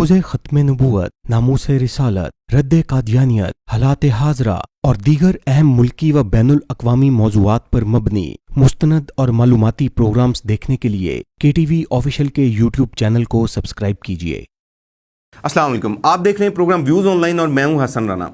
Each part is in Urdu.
تحفظ ختم نبوت، ناموس رسالت، رد قادیانیت، حالات حاضرہ اور دیگر اہم ملکی و بین الاقوامی موضوعات پر مبنی مستند اور معلوماتی پروگرامز دیکھنے کے لیے KTV آفیشیل کے YouTube چینل کو سبسکرائب کیجیے۔ السلام علیکم، آپ دیکھ رہے ہیں پروگرام ویوز آن لائن اور میں ہوں حسن رانا۔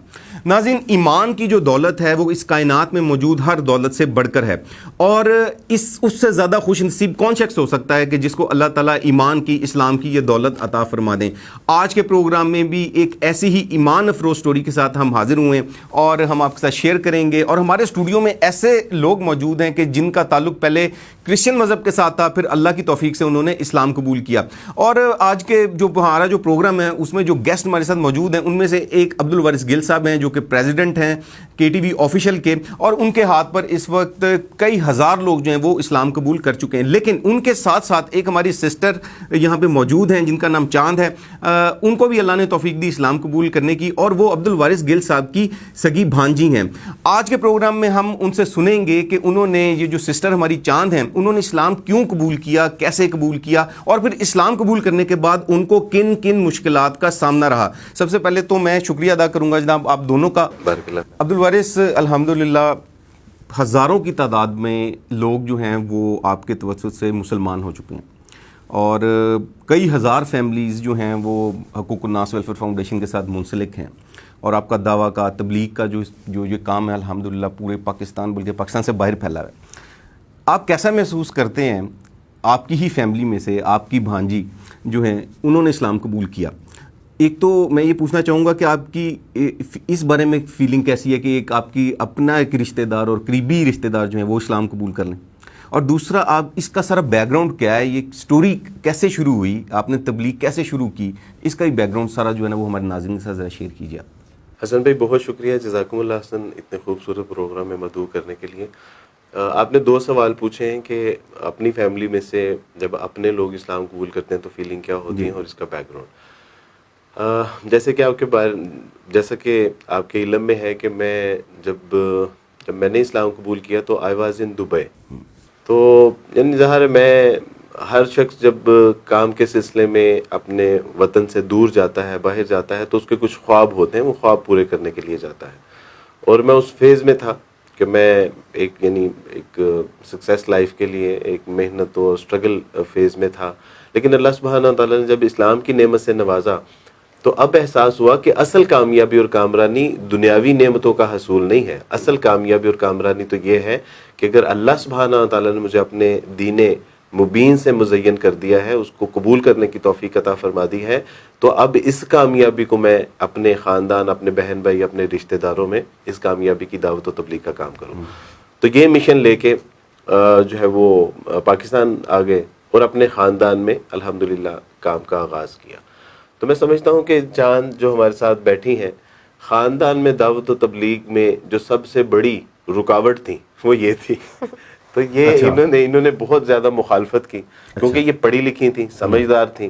ناظرین، ایمان کی جو دولت ہے وہ اس کائنات میں موجود ہر دولت سے بڑھ کر ہے، اور اس سے زیادہ خوش نصیب کون شخص ہو سکتا ہے کہ جس کو اللہ تعالیٰ ایمان کی، اسلام کی یہ دولت عطا فرما دیں۔ آج کے پروگرام میں بھی ایک ایسی ہی ایمان افروز سٹوری کے ساتھ ہم حاضر ہوئے ہیں اور ہم آپ کے ساتھ شیئر کریں گے۔ اور ہمارے اسٹوڈیو میں ایسے لوگ موجود ہیں کہ جن کا تعلق پہلے کرسچن مذہب کے ساتھ تھا، پھر اللہ کی توفیق سے انہوں نے اسلام قبول کیا۔ اور آج کے جو ہمارا جو پروگرام ہے اس میں جو گیسٹ ہمارے ساتھ موجود ہیں ان میں سے ایک عبدالوارث گل صاحب ہیں جو کہ پریزیڈنٹ ہیں KTV آفیشیل کے، اور ان کے ہاتھ پر اس وقت کئی ہزار لوگ جو ہیں وہ اسلام قبول کر چکے ہیں۔ لیکن ان کے ساتھ ساتھ ایک ہماری سسٹر یہاں پہ موجود ہیں جن کا نام چاند ہے، ان کو بھی اللہ نے توفیق دی اسلام قبول کرنے کی، اور وہ عبدالوارث گل صاحب کی سگی بھانجی ہیں۔ آج کے پروگرام میں ہم ان سے سنیں گے کہ انہوں نے، یہ جو سسٹر ہماری چاند ہیں، انہوں نے اسلام کیوں قبول کیا، کیسے قبول کیا، اور پھر اسلام قبول کرنے کے بعد ان کو کن کن مشکلات کا سامنا رہا۔ سب سے پہلے تو میں شکریہ ادا کروں گا جناب آپ دونوں کا۔ عبدالوارث، الحمدللہ ہزاروں کی تعداد میں لوگ جو ہیں وہ آپ کے توسط سے مسلمان ہو چکے ہیں، اور کئی ہزار فیملیز جو ہیں وہ حقوق الناس ویلفیئر فاؤنڈیشن کے ساتھ منسلک ہیں، اور آپ کا دعویٰ کا تبلیغ کا جو یہ کام ہے الحمدللہ پورے پاکستان بلکہ پاکستان سے باہر پھیلا ہے۔ آپ کیسا محسوس کرتے ہیں آپ کی ہی فیملی میں سے آپ کی بھانجی جو ہیں انہوں نے اسلام قبول کیا؟ ایک تو میں یہ پوچھنا چاہوں گا کہ آپ کی اس بارے میں فیلنگ کیسی ہے کہ ایک آپ کی اپنا ایک رشتہ دار اور قریبی رشتہ دار جو ہیں وہ اسلام قبول کر لیں، اور دوسرا آپ اس کا سارا بیک گراؤنڈ کیا ہے، یہ سٹوری کیسے شروع ہوئی، آپ نے تبلیغ کیسے شروع کی، اس کا ہی بیک گراؤنڈ سارا جو ہے نا وہ ہمارے ناظرین کے ساتھ ذرا شیئر کیجیے آپ۔ حسن بھائی بہت شکریہ، جزاکم اللہ حسن، اتنے خوبصورت پروگرام میں مدعو کرنے کے لیے۔ آپ نے دو سوال پوچھے ہیں کہ اپنی فیملی میں سے جب اپنے لوگ اسلام قبول کرتے ہیں تو فیلنگ کیا ہوتی ہے اور اس کا بیک گراؤنڈ۔ جیسے کہ جیسا کہ آپ کے علم میں ہے کہ میں جب میں نے اسلام قبول کیا تو آئی واز ان دبئی، تو یعنی ظاہر میں، ہر شخص جب کام کے سلسلے میں اپنے وطن سے دور جاتا ہے، باہر جاتا ہے، تو اس کے کچھ خواب ہوتے ہیں، وہ خواب پورے کرنے کے لیے جاتا ہے، اور میں اس فیز میں تھا کہ میں ایک سکسیس لائف کے لیے ایک محنت و اسٹرگل فیز میں تھا۔ لیکن اللہ سبحانہ تعالیٰ نے جب اسلام کی نعمت سے نوازا تو اب احساس ہوا کہ اصل کامیابی اور کامرانی دنیاوی نعمتوں کا حصول نہیں ہے، اصل کامیابی اور کامرانی تو یہ ہے کہ اگر اللہ سبحانہ تعالیٰ نے مجھے اپنے دین مبین سے مزین کر دیا ہے، اس کو قبول کرنے کی توفیق عطا فرما دی ہے، تو اب اس کامیابی کو میں اپنے خاندان، اپنے بہن بھائی، اپنے رشتہ داروں میں اس کامیابی کی دعوت و تبلیغ کا کام کروں۔ تو یہ مشن لے کے جو ہے وہ پاکستان آ گئے اور اپنے خاندان میں الحمدللہ کام کا آغاز کیا۔ تو میں سمجھتا ہوں کہ چاند جو ہمارے ساتھ بیٹھی ہیں، خاندان میں دعوت و تبلیغ میں جو سب سے بڑی رکاوٹ تھی وہ یہ تھی۔ تو یہ انہوں نے بہت زیادہ مخالفت کی، کیونکہ یہ پڑھی لکھی تھیں، سمجھدار تھیں،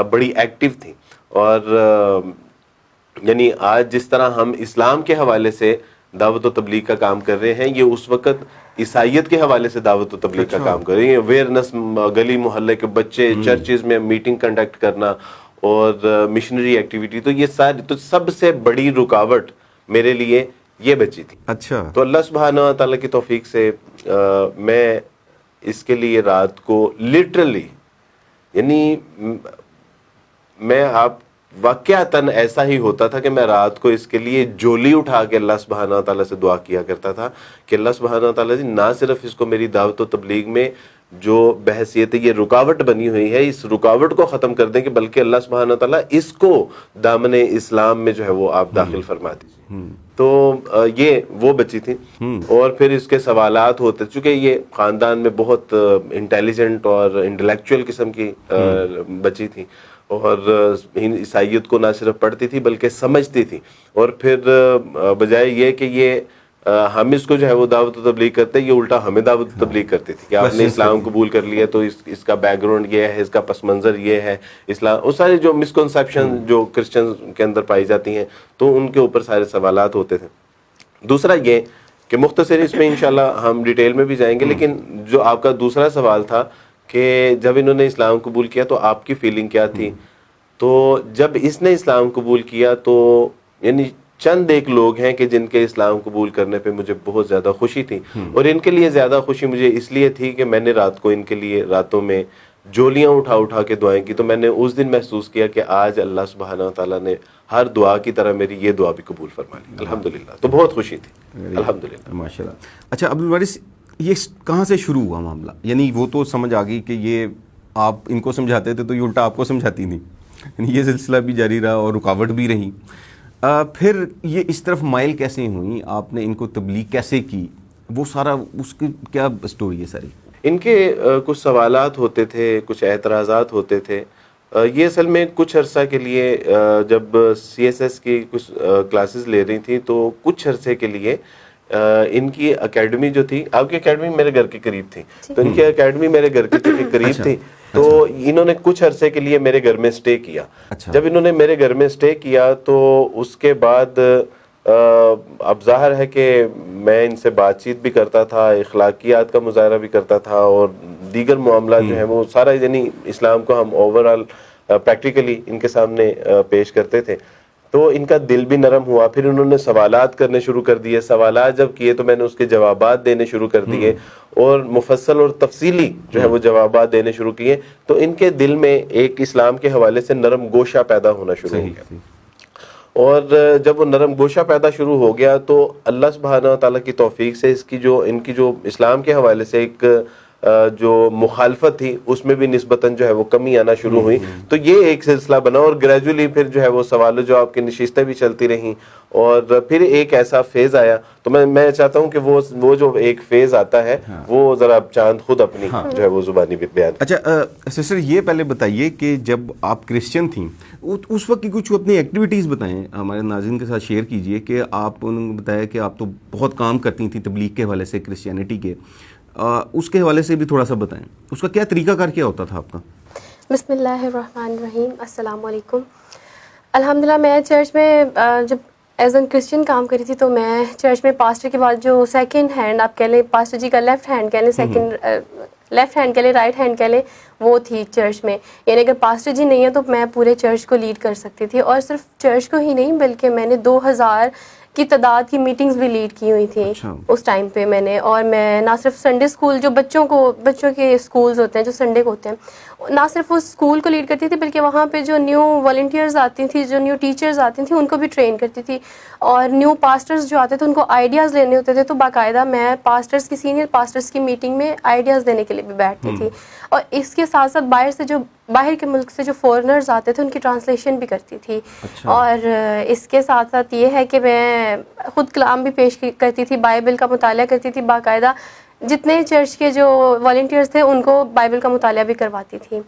بڑی ایکٹیو تھیں، اور یعنی آج جس طرح ہم اسلام کے حوالے سے دعوت و تبلیغ کا کام کر رہے ہیں، یہ اس وقت عیسائیت کے حوالے سے دعوت و تبلیغ کا کام کر رہے ہیں۔ اویئرنس، گلی محلے کے بچے، چرچز میں میٹنگ کنڈکٹ کرنا اور مشنری ایکٹیویٹی، تو یہ ساری، تو سب سے بڑی رکاوٹ میرے لیے یہ بچی تھی۔ اچھا، تو اللہ سبحانہ تعالیٰ کی توفیق سے میں اس کے لیے رات کو لٹرلی، یعنی میں واقعتاً ایسا ہی ہوتا تھا کہ میں رات کو اس کے لیے جولی اٹھا کے اللہ سبحانہ تعالیٰ سے دعا کیا کرتا تھا کہ اللہ سبحانہ تعالیٰ جی، نہ صرف اس کو میری دعوت و تبلیغ میں جو بحثیت یہ رکاوٹ بنی ہوئی ہے، اس رکاوٹ کو ختم کر دیں، کہ بلکہ اللہ سبحانہ تعالیٰ اس کو دامن اسلام میں جو ہے وہ آپ داخل فرما دیجیے۔ تو یہ وہ بچی تھی، اور پھر اس کے سوالات ہوتے، چونکہ یہ خاندان میں بہت انٹیلیجنٹ اور انٹلیکچوئل قسم کی بچی تھی، اور عیسائیت کو نہ صرف پڑھتی تھی بلکہ سمجھتی تھی، اور پھر بجائے یہ کہ یہ ہم اس کو جو ہے وہ دعوت و تبلیغ کرتے، یہ الٹا ہمیں دعوت و تبلیغ کرتی تھی کہ آپ نے اسلام قبول کر لیا تو اس کا بیک گراؤنڈ یہ ہے، اس کا پس منظر یہ ہے، اسلام، وہ سارے جو مسکنسیپشن جو کرسچن کے اندر پائی جاتی ہیں، تو ان کے اوپر سارے سوالات ہوتے تھے۔ دوسرا یہ کہ مختصر اس میں انشاءاللہ ہم ڈیٹیل میں بھی جائیں گے، لیکن جو آپ کا دوسرا سوال تھا کہ جب انہوں نے اسلام قبول کیا تو آپ کی فیلنگ کیا تھی، تو جب اس نے اسلام قبول کیا تو یعنی چند ایک لوگ ہیں کہ جن کے اسلام قبول کرنے پہ مجھے بہت زیادہ خوشی تھی, اور ان کے لیے زیادہ خوشی مجھے اس لیے تھی کہ میں نے رات کو ان کے لیے راتوں میں جولیاں اٹھا اٹھا کے دعائیں کی, تو میں نے اس دن محسوس کیا کہ آج اللہ سبحانہ وتعالیٰ نے ہر دعا کی طرح میری یہ دعا بھی قبول فرما لی الحمدللہ. تو بہت خوشی تھی الحمدللہ. ماشاءاللہ. اچھا عبدالوارث, یہ کہاں سے شروع ہوا معاملہ؟ یعنی وہ تو سمجھ آ گئی کہ یہ آپ ان کو سمجھاتے تھے تو یہ الٹا آپ کو سمجھاتی نہیں, یعنی یہ سلسلہ بھی جاری رہا اور رکاوٹ بھی رہی. پھر یہ اس طرف مائل کیسے ہوئیں, آپ نے ان کو تبلیغ کیسے کی, وہ سارا اس کی کیا سٹوری ہے ساری؟ ان کے کچھ سوالات ہوتے تھے, کچھ اعتراضات ہوتے تھے. یہ اصل میں کچھ عرصہ کے لیے جب CSS کی کچھ کلاسز لے رہی تھیں تو کچھ عرصے کے لیے ان کی اکیڈمی جو تھی, آپ کی اکیڈمی میرے گھر کے قریب تھی, تو ان کی اکیڈمی میرے گھر کے قریب تھی, تو انہوں نے کچھ عرصے کے لیے میرے گھر میں سٹے کیا. جب انہوں نے میرے گھر میں سٹے کیا تو اس کے بعد اب ظاہر ہے کہ میں ان سے بات چیت بھی کرتا تھا, اخلاقیات کا مظاہرہ بھی کرتا تھا, اور دیگر معاملات جو ہیں وہ سارا یعنی اسلام کو ہم اوورآل پریکٹیکلی ان کے سامنے پیش کرتے تھے. تو ان کا دل بھی نرم ہوا. پھر انہوں نے سوالات کرنے شروع کر دیے. سوالات جب کیے تو میں نے اس کے جوابات دینے شروع کر دیے, اور مفصل اور تفصیلی جو ہے وہ جوابات دینے شروع کیے. تو ان کے دل میں ایک اسلام کے حوالے سے نرم گوشہ پیدا ہونا شروع ہو گیا. اور جب وہ نرم گوشہ پیدا شروع ہو گیا تو اللہ سبحانہ و تعالیٰ کی توفیق سے ان کی جو اسلام کے حوالے سے ایک جو مخالفت تھی اس میں بھی نسبتاً جو ہے وہ کمی آنا شروع ہوئی. تو یہ ایک سلسلہ بنا, اور گریجولی پھر جو ہے وہ سوال و جواب کی نشستیں بھی چلتی رہیں, اور پھر ایک ایسا فیز آیا. تو میں چاہتا ہوں کہ وہ جو ایک فیز آتا ہے وہ ذرا چاند خود اپنی جو ہے وہ زبانی بیان. اچھا سسٹر, یہ پہلے بتائیے کہ جب آپ کرسچن تھیں اس وقت کی کچھ اپنی ایکٹیویٹیز بتائیں, ہمارے ناظرین کے ساتھ شیئر کیجئے کہ آپ, انہوں نے بتایا کہ آپ تو بہت کام کرتی تھیں تبلیغ کے حوالے سے, کرسچینٹی کے, اس کے حوالے سے بھی تھوڑا سا بتائیں, اس کا کیا طریقہ کار کیا ہوتا تھا آپ کا؟ بسم اللہ الرحمن الرحیم. السلام علیکم. الحمدللہ میں چرچ میں جب ایز این کرسچن کام کری تھی تو میں چرچ میں پاسٹر کے بعد جو سیکنڈ ہینڈ آپ کہہ لیں, پاسٹر جی کا لیفٹ ہینڈ کہہ لیں, سیکنڈ لیفٹ ہینڈ کہہ لیں, رائٹ ہینڈ کہہ لیں, وہ تھی چرچ میں. یعنی اگر پاسٹر جی نہیں ہیں تو میں پورے چرچ کو لیڈ کر سکتی تھی, اور صرف چرچ کو ہی نہیں بلکہ میں نے 2000 کی تعداد کی میٹنگز بھی لیڈ کی ہوئی تھیں اس ٹائم پہ میں نے. اور میں نہ صرف سنڈے اسکول جو بچوں کے اسکولز ہوتے ہیں جو سنڈے کو ہوتے ہیں, نہ صرف اس اسکول کو لیڈ کرتی تھی بلکہ وہاں پہ جو نیو والنٹیئرز آتی تھیں, جو نیو ٹیچرز آتی تھیں, ان کو بھی ٹرین کرتی تھی. اور نیو پاسٹرز جو آتے تھے ان کو آئیڈیاز لینے ہوتے تھے, تو باقاعدہ میں پاسٹرز کی سینئر پاسٹرز کی میٹنگ میں آئیڈیاز دینے کے لیے بھی بیٹھتی تھی. اور اس کے ساتھ ساتھ باہر کے ملک سے جو فورنرز آتے تھے ان کی ٹرانسلیشن بھی کرتی تھی. اور اس کے ساتھ ساتھ یہ ہے کہ میں خود کلام بھی پیش کرتی تھی, بائبل کا مطالعہ کرتی تھی باقاعدہ. جتنے چرچ کے جو والنٹیئرز تھے ان کو بائبل کا مطالعہ بھی کرواتی تھی.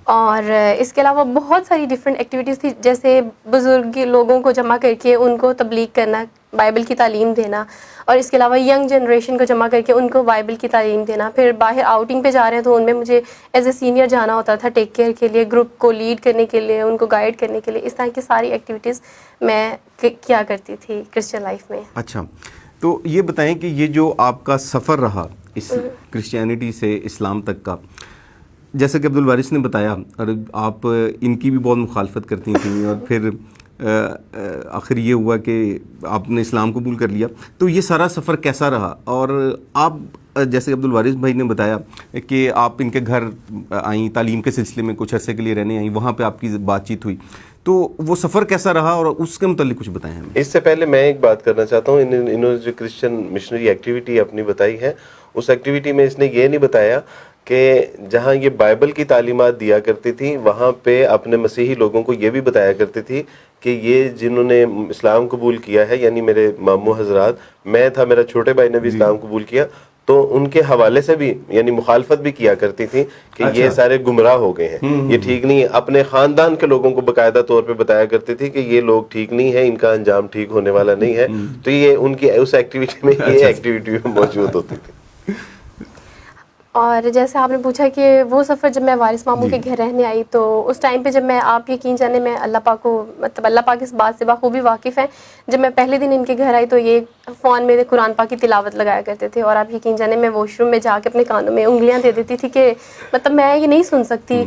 اور اس کے علاوہ بہت ساری ڈفرینٹ ایکٹیویٹیز تھی, جیسے بزرگ لوگوں کو جمع کر کے ان کو تبلیغ کرنا, بائبل کی تعلیم دینا, اور اس کے علاوہ ینگ جنریشن کو جمع کر کے ان کو بائبل کی تعلیم دینا. پھر باہر آؤٹنگ پہ جا رہے ہیں تو ان میں مجھے ایز اے سینئر جانا ہوتا تھا ٹیک کیئر کے لیے, گروپ کو لیڈ کرنے کے لیے, ان کو گائیڈ کرنے کے لیے. اس طرح کی ساری ایکٹیویٹیز میں کیا کرتی تھی کرسچن لائف میں. اچھا, تو یہ بتائیں کہ یہ جو آپ کا سفر رہا اس کرسچینٹی سے اسلام تک کا, جیسے کہ عبدالوارث نے بتایا, اور آپ ان کی بھی بہت مخالفت کرتی تھیں, اور پھر آخر یہ ہوا کہ آپ نے اسلام قبول کر لیا. تو یہ سارا سفر کیسا رہا؟ اور آپ جیسے عبدالوارث بھائی نے بتایا کہ آپ ان کے گھر آئیں, تعلیم کے سلسلے میں کچھ عرصے کے لیے رہنے آئیں, وہاں پہ آپ کی بات چیت ہوئی, تو وہ سفر کیسا رہا اور اس کے متعلق کچھ بتائیں ہمیں. اس سے پہلے میں ایک بات کرنا چاہتا ہوں. انہوں نے جو کرسچن مشنری ایکٹیویٹی اپنی بتائی ہے, اس ایکٹیویٹی میں اس نے یہ نہیں بتایا کہ جہاں یہ بائبل کی تعلیمات دیا کرتی تھی وہاں پہ اپنے مسیحی لوگوں کو یہ بھی بتایا کرتی تھی کہ یہ جنہوں نے اسلام قبول کیا ہے, یعنی میرے ماموں حضرات, میں تھا, میرا چھوٹے بھائی نے بھی اسلام قبول کیا, تو ان کے حوالے سے بھی یعنی مخالفت بھی کیا کرتی تھی کہ یہ سارے گمراہ ہو گئے ہیں, یہ ٹھیک نہیں ہے. اپنے خاندان کے لوگوں کو باقاعدہ طور پہ بتایا کرتی تھی کہ یہ لوگ ٹھیک نہیں ہے, ان کا انجام ٹھیک ہونے والا نہیں ہے. تو یہ ان کی اس ایکٹیویٹی میں یہ ایکٹیویٹی موجود ہوتی تھی. اور جیسے آپ نے پوچھا کہ وہ سفر جب میں وارث ماموں کے گھر رہنے آئی, تو اس ٹائم پہ جب میں, آپ یقین جانے میں اللہ پاک کو, مطلب اللہ پاک اس بات سے بخوبی واقف ہیں, جب میں پہلے دن ان کے گھر آئی تو یہ فون میں قرآن پاک کی تلاوت لگایا کرتے تھے, اور آپ یقین جانے میں واش روم میں جا کے اپنے کانوں میں انگلیاں دے دیتی تھی کہ مطلب میں یہ نہیں سن سکتی.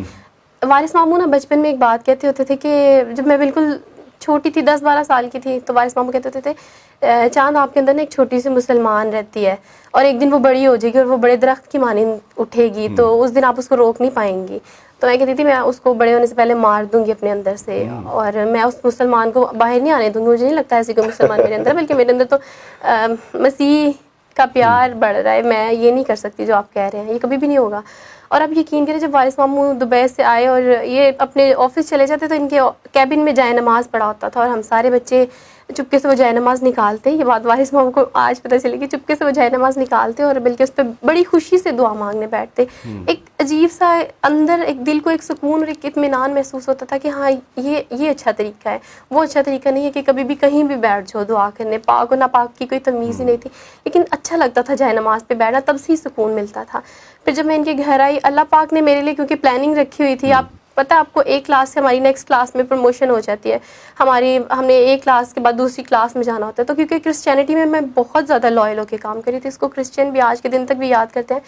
وارث ماموں نا بچپن میں ایک بات کہتے ہوتے تھے کہ جب میں بالکل چھوٹی تھی 10-12 سال کی تھی تو وارث ماموں کہتے ہوتے تھے چاند آپ کے اندر نا ایک چھوٹی سی مسلمان رہتی ہے اور ایک دن وہ بڑی ہو جائے گی اور وہ بڑے درخت کی مانند اٹھے گی تو اس دن آپ اس کو روک نہیں پائیں گی. تو میں کہتی تھی میں اس کو بڑے ہونے سے پہلے مار دوں گی اپنے اندر سے اور میں اس مسلمان کو باہر نہیں آنے دوں گی. مجھے نہیں لگتا ایسی کوئی مسلمان میرے اندر, بلکہ میرے اندر تو مسیح کا پیار بڑھ رہا ہے. میں یہ نہیں کر سکتی جو آپ کہہ رہے ہیں, یہ کبھی بھی نہیں ہوگا. اور اب یقین کریں جب وارث ماموں دبئی سے آئے اور یہ اپنے آفس چلے جاتے تو ان کے کیبن میں جائے نماز پڑھا ہوتا تھا اور ہم سارے بچے چپکے سے وہ جائے نماز نکالتے. یہ بات وارث ماموں کو آج پتہ چلی کہ چپکے سے وہ جائے نماز نکالتے اور بلکہ اس پہ بڑی خوشی سے دعا مانگنے بیٹھتے. ایک عجیب سا اندر ایک دل کو ایک سکون اور ایک اطمینان محسوس ہوتا تھا کہ ہاں یہ اچھا طریقہ ہے. وہ اچھا طریقہ نہیں ہے کہ کبھی بھی کہیں بھی بیٹھ جاؤ دعا کرنے, پاک اور ناپاک کی کوئی تمیز ہی نہیں تھی, لیکن اچھا لگتا تھا جائے نماز پہ بیٹھنا, تب سے ہی سکون ملتا تھا. پھر جب میں ان کے گھر آئی, اللہ پاک نے میرے لیے کیونکہ پلاننگ رکھی ہوئی تھی, آپ پتہ آپ کو ایک کلاس سے ہماری نیکسٹ کلاس میں پروموشن ہو جاتی ہے. ہم نے ایک کلاس کے بعد دوسری کلاس میں جانا ہوتا ہے. تو کیونکہ کرسچینٹی میں بہت زیادہ لائل ہو کے کام کری تھی, اس کو کرسچین بھی آج کے دن تک بھی یاد کرتے ہیں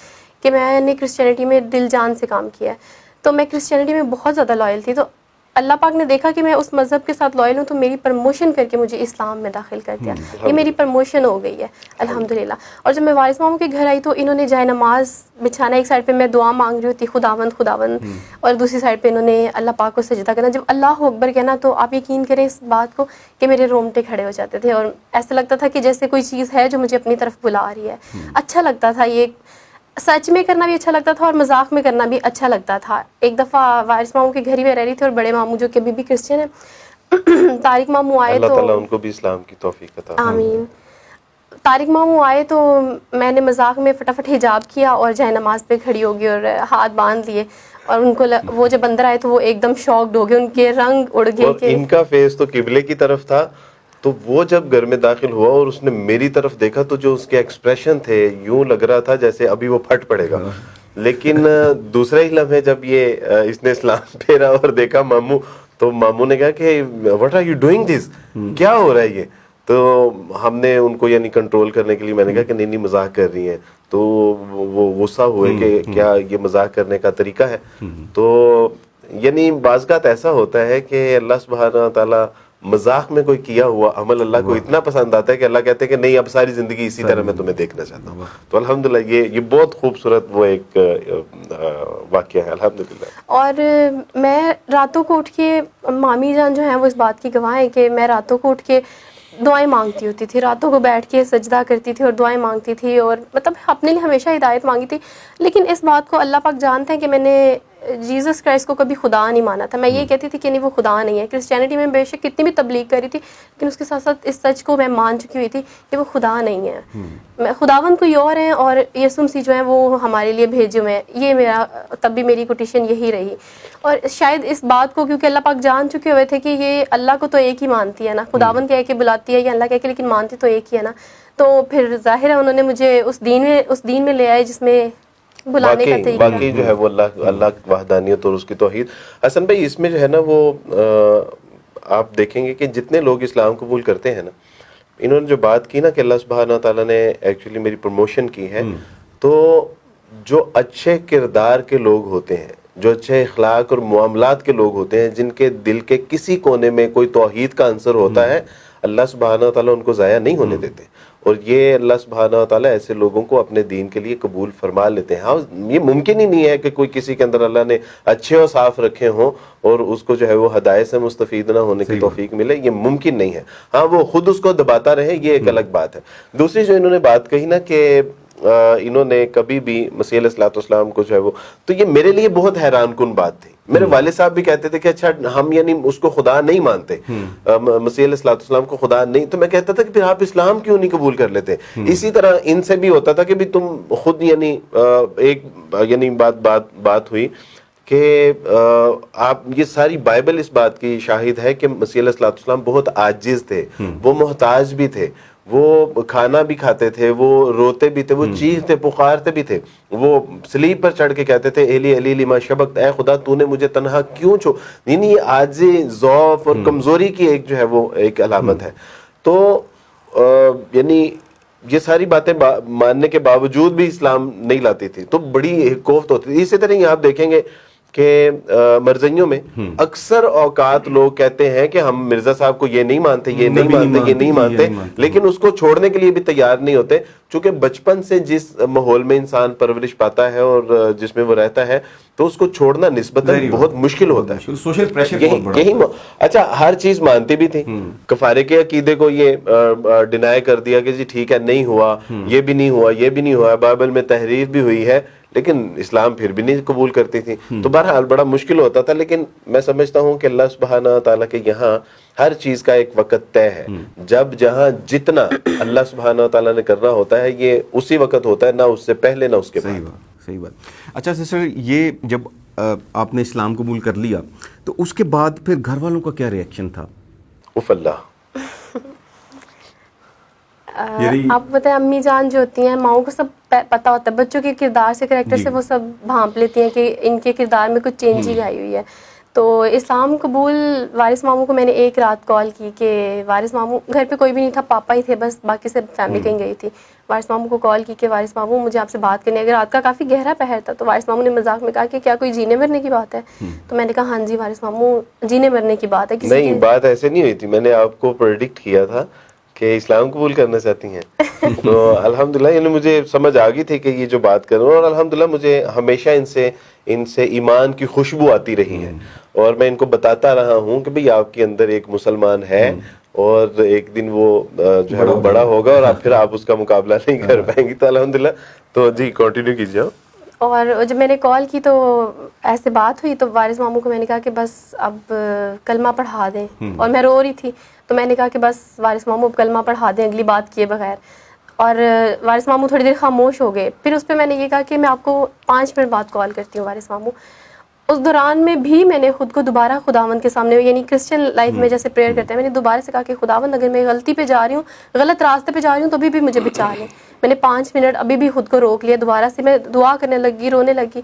کہ میں نے کرسچینٹی میں دل جان سے کام کیا ہے. تو میں کرسچینٹی میں بہت زیادہ لائل تھی. تو اللہ پاک نے دیکھا کہ میں اس مذہب کے ساتھ لائل ہوں تو میری پرموشن کر کے مجھے اسلام میں داخل کر دیا. یہ میری پرموشن ہو گئی ہے الحمدللہ. اور جب میں وارث ماموں کے گھر آئی تو انہوں نے جائے نماز بچھانا, ایک سائڈ پہ میں دعا مانگ رہی ہوتی خداوند اور دوسری سائڈ پہ انہوں نے اللہ پاک کو سجدہ کرنا. جب اللہ اکبر کہنا تو آپ یقین کریں اس بات کو کہ میرے رونگٹے کھڑے ہو جاتے تھے اور ایسا لگتا تھا کہ جیسے کوئی چیز ہے جو مجھے اپنی طرف بلا رہی ہے. اچھا لگتا تھا, یہ سچ میں کرنا بھی اچھا لگتا تھا اور مذاق میں کرنا بھی اچھا لگتا تھا. ایک دفعہ وارث ماموں کے گھر ہی میں رہ رہی تھی اور بڑے ماموں جو کہ ابھی بھی کرسچن ہیں طارق ماموں آئے تو اللہ تعالیٰ ان کو بھی اسلام کی توفیق عطا فرمائے. آمین. طارق ماموں آئے تو میں نے مذاق میں فٹافٹ حجاب کیا اور جائے نماز پہ کھڑی ہوگی اور ہاتھ باندھ لیے اور ان کو وہ جب اندر آئے تو وہ ایک دم شاکڈ ہو گئے, ان کے رنگ اڑ گئے. اور ان کا فیس تو قبلے کی طرف تھا, تو وہ جب گھر میں داخل ہوا اور اس نے میری طرف دیکھا تو جو اس کے ایکسپریشن تھے یوں لگ رہا تھا جیسے ابھی وہ پھٹ پڑے گا. لیکن دوسرا ہی لمحے جب یہ اس نے اسلام پھیرا اور دیکھا ماموں, تو ماموں نے کہا کہ what are you doing this, کیا ہو رہا ہے یہ. تو ہم نے ان کو یعنی کنٹرول کرنے کے لیے میں نے کہا کہ نہیں مذاق کر رہی ہیں. تو وہ غصہ ہوئے کہ کیا یہ مذاق کرنے کا طریقہ ہے. تو یعنی بعض اوقات ایسا ہوتا ہے کہ اللہ سبحانہ تعالیٰ مذاق میں کوئی کیا ہوا عمل اللہ کو اتنا پسند آتا ہے کہ اللہ کہتے ہیں کہ نہیں اب ساری زندگی اسی طرح میں تمہیں دیکھنا چاہتا ہوں. تو الحمدللہ یہ بہت خوبصورت وہ ایک واقعہ ہے الحمدللہ. اور میں راتوں کو اٹھ کے, مامی جان جو ہیں وہ اس بات کی گواہ ہیں کہ میں راتوں کو اٹھ کے دعائیں مانگتی ہوتی تھی, راتوں کو بیٹھ کے سجدہ کرتی تھی اور دعائیں مانگتی تھی اور مطلب اپنے لیے ہمیشہ ہدایت مانگی تھی. لیکن اس بات کو اللہ پاک جانتے ہیں کہ میں نے جیزس کرائسٹ کو کبھی خدا نہیں مانا تھا. میں یہ کہتی تھی کہ نہیں وہ خدا نہیں ہے. کرسچینٹی میں بے شک کتنی بھی تبلیغ کری تھی لیکن اس کے ساتھ ساتھ اس سچ کو میں مان چکی ہوئی تھی کہ وہ خدا نہیں ہے. میں خداوند کوئی اور ہیں اور یسوع مسیح جو ہیں وہ ہمارے لیے بھیجے ہوئے ہیں. یہ میرا تب بھی میری کوٹیشن یہی رہی. اور شاید اس بات کو کیونکہ اللہ پاک جان چکے ہوئے تھے کہ یہ اللہ کو تو ایک ہی مانتی ہے نا, خداوند کہہ کے بلاتی ہے یا اللہ کہہ کے, لیکن مانتی تو ایک ہی ہے نا. تو پھر ظاہر ہے انہوں نے مجھے اس دین میں لے آئے جس میں بلانے کا طریقہ. باقی جو ہے وہ اللہ کی وحدانیت اور اس کی توحید. حسن بھائی اس میں جو ہے نا وہ آپ دیکھیں گے کہ جتنے لوگ اسلام قبول کرتے ہیں نا, انہوں نے جو بات کی نا کہ اللہ سبحانہ تعالیٰ نے ایکچولی میری پروموشن کی ہے, تو جو اچھے کردار کے لوگ ہوتے ہیں, جو اچھے اخلاق اور معاملات کے لوگ ہوتے ہیں, جن کے دل کے کسی کونے میں کوئی توحید کا عنصر ہوتا ہے, اللہ سبحانہ تعالیٰ ان کو ضائع نہیں ہونے دیتے. اور یہ اللہ سبحانہ تعالیٰ ایسے لوگوں کو اپنے دین کے لیے قبول فرما لیتے ہیں. ہاں یہ ممکن ہی نہیں ہے کہ کوئی کسی کے اندر اللہ نے اچھے اور صاف رکھے ہوں اور اس کو جو ہے وہ ہدایت سے مستفید نہ ہونے کی توفیق ملے, یہ ممکن نہیں ہے. ہاں وہ خود اس کو دباتا رہے, یہ ایک الگ بات ہے. دوسری جو انہوں نے بات کہی نا کہ انہوں نے کبھی بھی مسیح علیہ الصلوۃ والسلام کو جو ہے وہ, تو یہ میرے لیے بہت حیران کن بات تھی. میرے والد صاحب بھی کہتے تھے کہ اچھا ہم یعنی اس کو خدا نہیں مانتے, مسیح علیہ الصلوۃ والسلام کو خدا نہیں. تو میں کہتا تھا کہ پھر آپ اسلام کیوں نہیں قبول کر لیتے. اسی طرح ان سے بھی ہوتا تھا کہ بھی تم خود یعنی ایک یعنی بات ہوئی کہ آپ یہ ساری بائبل اس بات کی شاہد ہے کہ مسیح علیہ الصلوۃ والسلام بہت عاجز تھے, وہ محتاج بھی تھے, وہ کھانا بھی کھاتے تھے, وہ روتے بھی تھے, وہ چیختے پکارتے بھی تھے, وہ سلیب پر چڑھ کے کہتے تھے ایلی ایلی لما شبقت, اے خدا تو نے مجھے تنہا کیوں چھوڑ. یعنی یہ عاجزی, ضعف اور کمزوری کی ایک جو ہے وہ ایک علامت ہے. تو یعنی یہ ساری باتیں ماننے کے باوجود بھی اسلام نہیں لاتی تھی, تو بڑی کوفت ہوتی تھی. اسی طرح آپ دیکھیں گے کہ مرزائیوں میں اکثر اوقات لوگ کہتے ہیں کہ ہم مرزا صاحب کو یہ نہیں مانتے، یہ نہیں مانتے، یہ نہیں مانتے، لیکن اس کو چھوڑنے کے لیے بھی تیار نہیں ہوتے، چونکہ بچپن سے جس ماحول میں انسان پرورش پاتا ہے اور جس میں وہ رہتا ہے تو اس کو چھوڑنا نسبتاً بہت مشکل ہوتا ہے. سوشل پریشر یہی اچھا ہر چیز مانتی بھی تھی، کفارے کے عقیدے کو یہ ڈینائی کر دیا کہ جی ٹھیک ہے نہیں ہوا، یہ بھی نہیں ہوا، یہ بھی نہیں ہوا، بائبل میں تحریف بھی ہوئی ہے، لیکن اسلام پھر بھی نہیں قبول کرتی تھی. تو بہرحال بڑا مشکل ہوتا تھا. لیکن میں سمجھتا ہوں کہ اللہ سبحانہ تعالیٰ کے یہاں ہر چیز کا ایک وقت طے ہے. جب جہاں جتنا اللہ سبحانہ تعالیٰ نے کرنا ہوتا ہے یہ اسی وقت ہوتا ہے، نہ اس سے پہلے نہ اس کے بعد. صحیح بات. اچھا سسٹر، یہ جب آپ نے اسلام قبول کر لیا تو اس کے بعد پھر گھر والوں کا کیا ری ایکشن تھا؟ اف اللہ، آپ بتائیں، امی جان جو ہوتی ہیں ماؤں کو سب پتہ ہوتا ہے، بچوں کے کردار سے، کریکٹر سے وہ سب بھانپ لیتی ہیں کہ ان کے کردار میں کچھ چینج ہی آئی ہوئی ہے. تو اسلام قبول وارث ماموں کو میں نے ایک رات کال کی کہ وارث ماموں، گھر پہ کوئی بھی نہیں تھا، پاپا ہی تھے بس، باقی سب فیملی کہیں گئی تھی. وارث ماموں کو کال کی کہ وارث ماموں مجھے آپ سے بات کرنی ہے. اگر رات کا کافی گہرا پہر تھا تو وارث ماموں نے مذاق میں کہا کہ کیا کوئی جینے مرنے کی بات ہے؟ تو میں نے کہا ہاں جی وارث ماموں، جینے مرنے کی بات ہے. نہیں، بات ایسے نہیں ہوئی تھی. میں نے آپ کو پریڈکٹ کیا تھا کہ اسلام قبول کرنا چاہتی ہیں. تو الحمدللہ یعنی مجھے سمجھ آ گئی تھی کہ یہ جو بات کروں، اور الحمدللہ مجھے ہمیشہ ان سے ایمان کی خوشبو آتی رہی ہے، اور میں ان کو بتاتا رہا ہوں کہ بھئی آپ کے اندر ایک مسلمان ہے، اور ایک دن وہ جو ہے وہ بڑا ہوگا اور پھر آپ اس کا مقابلہ نہیں کر پائیں گی. تو الحمدللہ. تو جی کنٹینیو کیجیے. اور جب میں نے کال کی تو ایسے بات ہوئی تو وارث ماموں کو میں نے کہا کہ بس اب کلمہ پڑھا دیں، اور میں رو رہی تھی تو میں نے کہا کہ بس وارث ماموں اب کلمہ پڑھا دیں اگلی بات کیے بغیر. اور وارث ماموں تھوڑی دیر خاموش ہو گئے. پھر اس پہ میں نے یہ کہا کہ میں آپ کو 5 منٹ بعد کال کرتی ہوں وارث ماموں. اس دوران میں بھی میں نے خود کو دوبارہ خداوند کے سامنے، یعنی کرسچن لائف میں جیسے پریئر کرتے ہیں، میں نے دوبارہ سے کہا کہ خداوند اگر میں غلطی پہ جا رہی ہوں، غلط راستے پہ جا رہی ہوں تو ابھی بھی مجھے بچا لیں. میں نے 5 منٹ ابھی بھی خود کو روک لیا. دوبارہ سے میں دعا کرنے لگی، رونے لگی.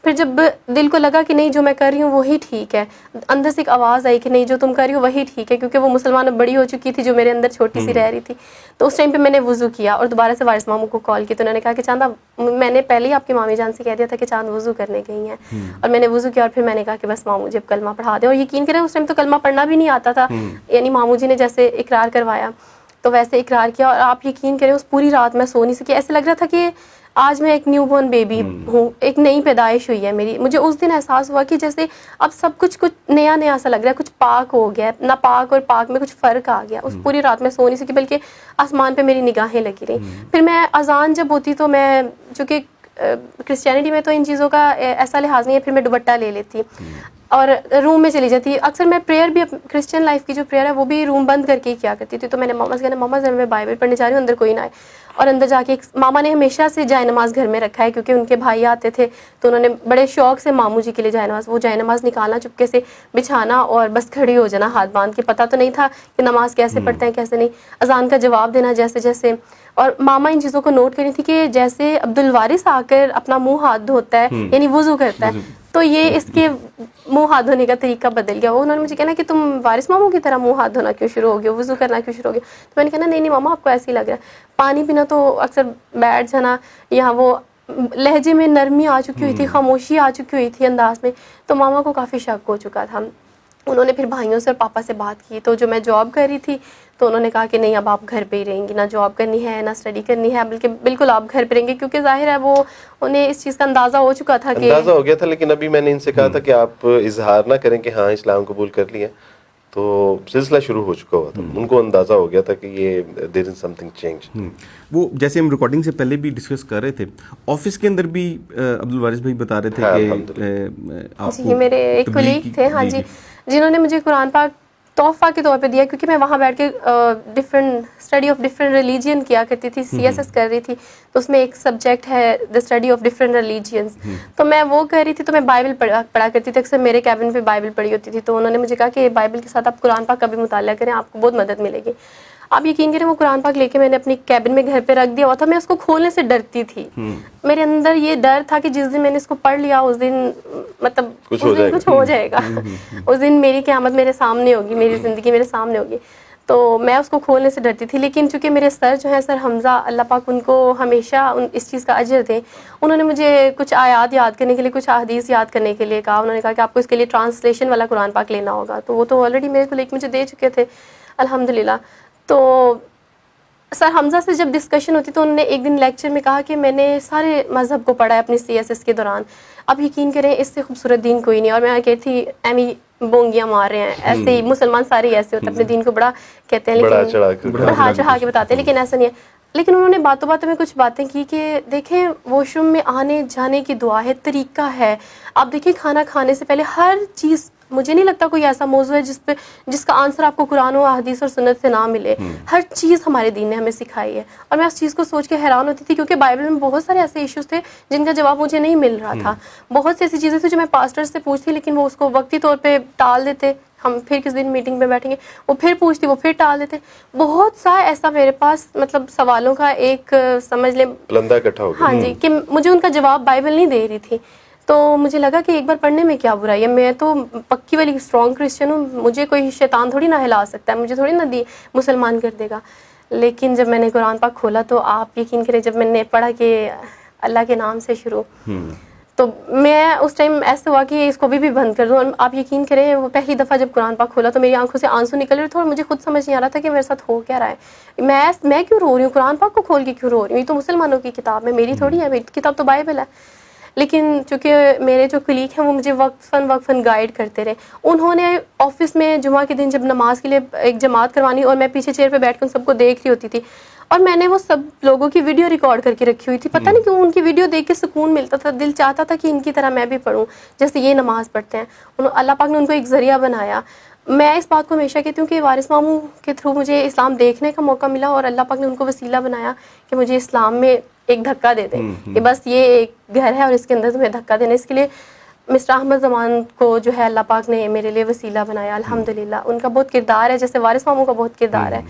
پھر جب دل کو لگا کہ نہیں جو میں کر رہی ہوں وہی ٹھیک ہے، اندر سے ایک آواز آئی کہ نہیں جو تم کر رہی ہو وہی ٹھیک ہے، کیونکہ وہ مسلمان اب بڑی ہو چکی تھی جو میرے اندر چھوٹی سی رہ رہی تھی. تو اس ٹائم پہ میں نے وضو کیا اور دوبارہ سے وارث ماموں کو کال کی. تو انہوں نے کہا کہ چاندہ، میں نے پہلے ہی آپ کی مامی جان سے کہہ دیا تھا کہ چاند وضو کرنے گئی ہیں. اور میں نے وضو کیا اور پھر میں نے کہا کہ بس ماموں جی اب کلمہ پڑھا دیں. اور یقین کریں اس ٹائم تو کلمہ پڑھنا بھی نہیں آتا تھا، یعنی ماموں جی نے جیسے اقرار کروایا تو ویسے اقرار کیا. اور آپ یقین کریں اس پوری رات میں سو نہیں سکی. ایسے لگ رہا تھا کہ آج میں ایک نیو بورن بیبی ہوں، ایک نئی پیدائش ہوئی ہے میری. مجھے اس دن احساس ہوا کہ جیسے اب سب کچھ نیا نیا سا لگ رہا ہے، کچھ پاک ہو گیا، نہ پاک اور پاک میں کچھ فرق آ گیا. اس پوری رات میں سو نہیں سکی، بلکہ آسمان پہ میری نگاہیں لگی رہیں. پھر میں اذان جب ہوتی تو میں، چونکہ کرسچینٹی میں تو ان چیزوں کا ایسا لحاظ نہیں ہے، پھر میں دوپٹہ لے لیتی اور روم میں چلی جاتی. اکثر میں پریئر بھی، کرسچن لائف کی جو پریئر ہے وہ بھی روم بند کر کے ہی کیا کرتی تھی. تو میں نے ماما سے کہا ماما ذرا میں بائبل پڑھنے جا رہی ہوں، اندر کوئی نہ آئے. اور اندر جا کے ماما نے ہمیشہ سے جائے نماز گھر میں رکھا ہے، کیونکہ ان کے بھائی آتے تھے تو انہوں نے بڑے شوق سے ماموں جی کے لیے جائے نماز نکالنا، چپکے سے بچھانا اور بس کھڑی ہو جانا ہاتھ باندھ کے. پتہ تو نہیں تھا کہ نماز کیسے پڑھتے ہیں کیسے نہیں، اذان کا جواب دینا جیسے جیسے. اور ماما ان چیزوں کو نوٹ کری تھی کہ جیسے عبدالوارث آ کر اپنا منہ ہاتھ دھوتا ہے، یعنی وضو کرتا ہے، تو یہ اس کے منہ ہاتھ دھونے کا طریقہ بدل گیا. انہوں نے مجھے کہنا کہ تم وارث ماموں کی طرح منہ ہاتھ دھونا کیوں شروع ہو گیا، وضو کرنا کیوں شروع ہو گیا. تو میں نے کہا نہیں ماما آپ کو ایسے ہی لگ رہا ہے. پانی پینا تو اکثر بیٹھ جانا، یہاں وہ لہجے میں نرمی آ چکی ہوئی تھی، خاموشی آ چکی ہوئی تھی انداز میں. تو ماما کو کافی شک ہو چکا تھا. انہوں نے پھر بھائیوں سے اور پاپا سے بات کی. تو جو میں جاب کر رہی تھی تو انہوں نے کہا کہ نہیں اب آپ گھر پہ ہی رہیں گی، نہ جاب کرنی ہے نہ اسٹڈی کرنی ہے، بلکہ بالکل آپ گھر پہ رہیں گے. کیونکہ ظاہر ہے وہ انہیں اس چیز کا اندازہ ہو چکا تھا، اندازہ ہو گیا تھا. لیکن ابھی میں نے ان سے کہا تھا کہ آپ اظہار نہ کریں کہ ہاں اسلام قبول کر لیا، تو سلسلہ شروع ہو چکا ہوا تھا. ان کو اندازہ ہو گیا تھا کہ یہ دیر از سم تھنگ چینج. وہ جیسے ہم ریکارڈنگ سے پہلے بھی ڈسکس کر رہے تھے، آفس کے اندر بھی عبدالوارث بھائی بتا رہے تھے کہ جی میرے ایک کولیگ تھے، ہاں جی، جنہوں نے مجھے قرآن پاک تحفہ کے طور پہ دیا، کیونکہ میں وہاں بیٹھ کے اسٹڈی آف ڈفرینٹ ریلیجین کیا کرتی تھی، CSS کر رہی تھی. تو اس میں ایک سبجیکٹ ہے دا اسٹڈی آف ڈفرینٹ ریلیجینس، تو میں وہ کر رہی تھی. تو میں بائبل پڑھا کرتی تھی، اکثر میرے کیبن پہ بائبل پڑھی ہوتی تھی. تو انہوں نے مجھے کہا کہ بائبل کے ساتھ آپ قرآن پاک کا بھی مطالعہ کریں، آپ کو بہت مدد ملے گی. آپ یقین کریں وہ قرآن پاک لے کے میں نے اپنی کیبن میں گھر پہ رکھ دیا ہوا تھا. میں اس کو کھولنے سے ڈرتی تھی. میرے اندر یہ ڈر تھا کہ جس دن میں نے اس کو پڑھ لیا اس دن مطلب کچھ ہو جائے گا. اس دن میری قیامت میرے سامنے ہوگی، میری زندگی میرے سامنے ہوگی. تو میں اس کو کھولنے سے ڈرتی تھی. لیکن چونکہ میرے سر جو ہیں سر حمزہ اللہ پاک ان کو ہمیشہ اس چیز کا اجر دیں, انہوں نے مجھے کچھ آیات یاد کرنے کے لیے, کچھ احادیث یاد کرنے کے لیے کہا. انہوں نے کہا کہ آپ کو اس کے لیے ٹرانسلیشن والا قرآن پاک لینا ہوگا. تو وہ تو آلریڈی میرے کو لے کے مجھے دے چکے تھے الحمدللہ. تو سر حمزہ سے جب ڈسکشن ہوتی تو انہوں نے ایک دن لیکچر میں کہا کہ میں نے سارے مذہب کو پڑھا ہے اپنی CSS کے دوران, اب یقین کریں اس سے خوبصورت دین کوئی نہیں. اور میں کہتی تھی ایمی بونگیاں مار رہے ہیں, ایسے ہی مسلمان سارے ایسے ہوتے ہیں, اپنے دین کو بڑا کہتے ہیں لیکن بڑھا چڑھا کے بتاتے ہیں, لیکن ایسا نہیں ہے. لیکن انہوں نے باتوں باتوں میں کچھ باتیں کی کہ دیکھیں واش روم میں آنے جانے کی دعا ہے, طریقہ ہے. آپ دیکھیں کھانا کھانے سے پہلے ہر چیز, مجھے نہیں لگتا کوئی ایسا موضوع ہے جس کا آنسر آپ کو قرآن و حدیث اور سنت سے نہ ملے. ہر چیز ہمارے دین نے ہمیں سکھائی ہے. اور میں اس چیز کو سوچ کے حیران ہوتی تھی کیونکہ بائبل میں بہت سارے ایسے ایشوز تھے جن کا جواب مجھے نہیں مل رہا تھا. بہت سی ایسی چیزیں تھیں جو میں پاسٹر سے پوچھتی لیکن وہ اس کو وقتی طور پہ ٹال دیتے, ہم پھر کس دن میٹنگ میں بیٹھیں گے, وہ پھر پوچھتی, وہ پھر ٹال دیتے. بہت سا ایسا میرے پاس مطلب سوالوں کا ایک سمجھ لیں لندہ اکٹھا ہو گیا. ہاں جی, کہ مجھے ان کا جواب بائبل نہیں دے رہی تھی. تو مجھے لگا کہ ایک بار پڑھنے میں کیا برائی ہے, میں تو پکی والی اسٹرانگ کرسچن ہوں, مجھے کوئی شیطان تھوڑی نہ ہلا سکتا ہے, مجھے تھوڑی نہ مسلمان کر دے گا. لیکن جب میں نے قرآن پاک کھولا تو آپ یقین کریں جب میں نے پڑھا کہ اللہ کے نام سے شروع, تو میں اس ٹائم ایسا ہوا کہ اس کو بھی بند کر دوں. اور آپ یقین کریں وہ پہلی دفعہ جب قرآن پاک کھولا تو میری آنکھوں سے آنسو نکل رہے تھے اور مجھے خود سمجھ نہیں آ رہا تھا کہ میرے ساتھ ہو کیا رہا ہے. میں کیوں رو رہی ہوں, قرآن پاک کو کھول کے کیوں رو رہی ہوں, یہ تو مسلمانوں کی کتاب ہے, میری تھوڑی ہے, میری کتاب تو بائبل ہے. لیکن چونکہ میرے جو کلیگ ہیں وہ مجھے وقفاً گائیڈ کرتے رہے. انہوں نے آفس میں جمعہ کے دن جب نماز کے لیے ایک جماعت کروانی اور میں پیچھے چیئر پہ بیٹھ کے ان سب کو دیکھ رہی ہوتی تھی, اور میں نے وہ سب لوگوں کی ویڈیو ریکارڈ کر کے رکھی ہوئی تھی. پتہ نہیں کیوں ان کی ویڈیو دیکھ کے سکون ملتا تھا, دل چاہتا تھا کہ ان کی طرح میں بھی پڑھوں جیسے یہ نماز پڑھتے ہیں. اللہ پاک نے ان کو ایک ذریعہ بنایا. میں اس بات کو ہمیشہ کہتی ہوں کہ وارث ماموں کے تھرو مجھے اسلام دیکھنے کا موقع ملا اور اللہ پاک نے ان کو وسیلہ بنایا کہ مجھے اسلام میں ایک دھکا دے دیں کہ بس یہ ایک گھر ہے اور اس کے اندر تمہیں دھکا دینا. اس کے لیے مسٹر احمد زمان کو جو ہے اللہ پاک نے میرے لیے وسیلہ بنایا الحمدللہ. ان کا بہت کردار ہے جیسے وارث ماموں کا بہت کردار ہے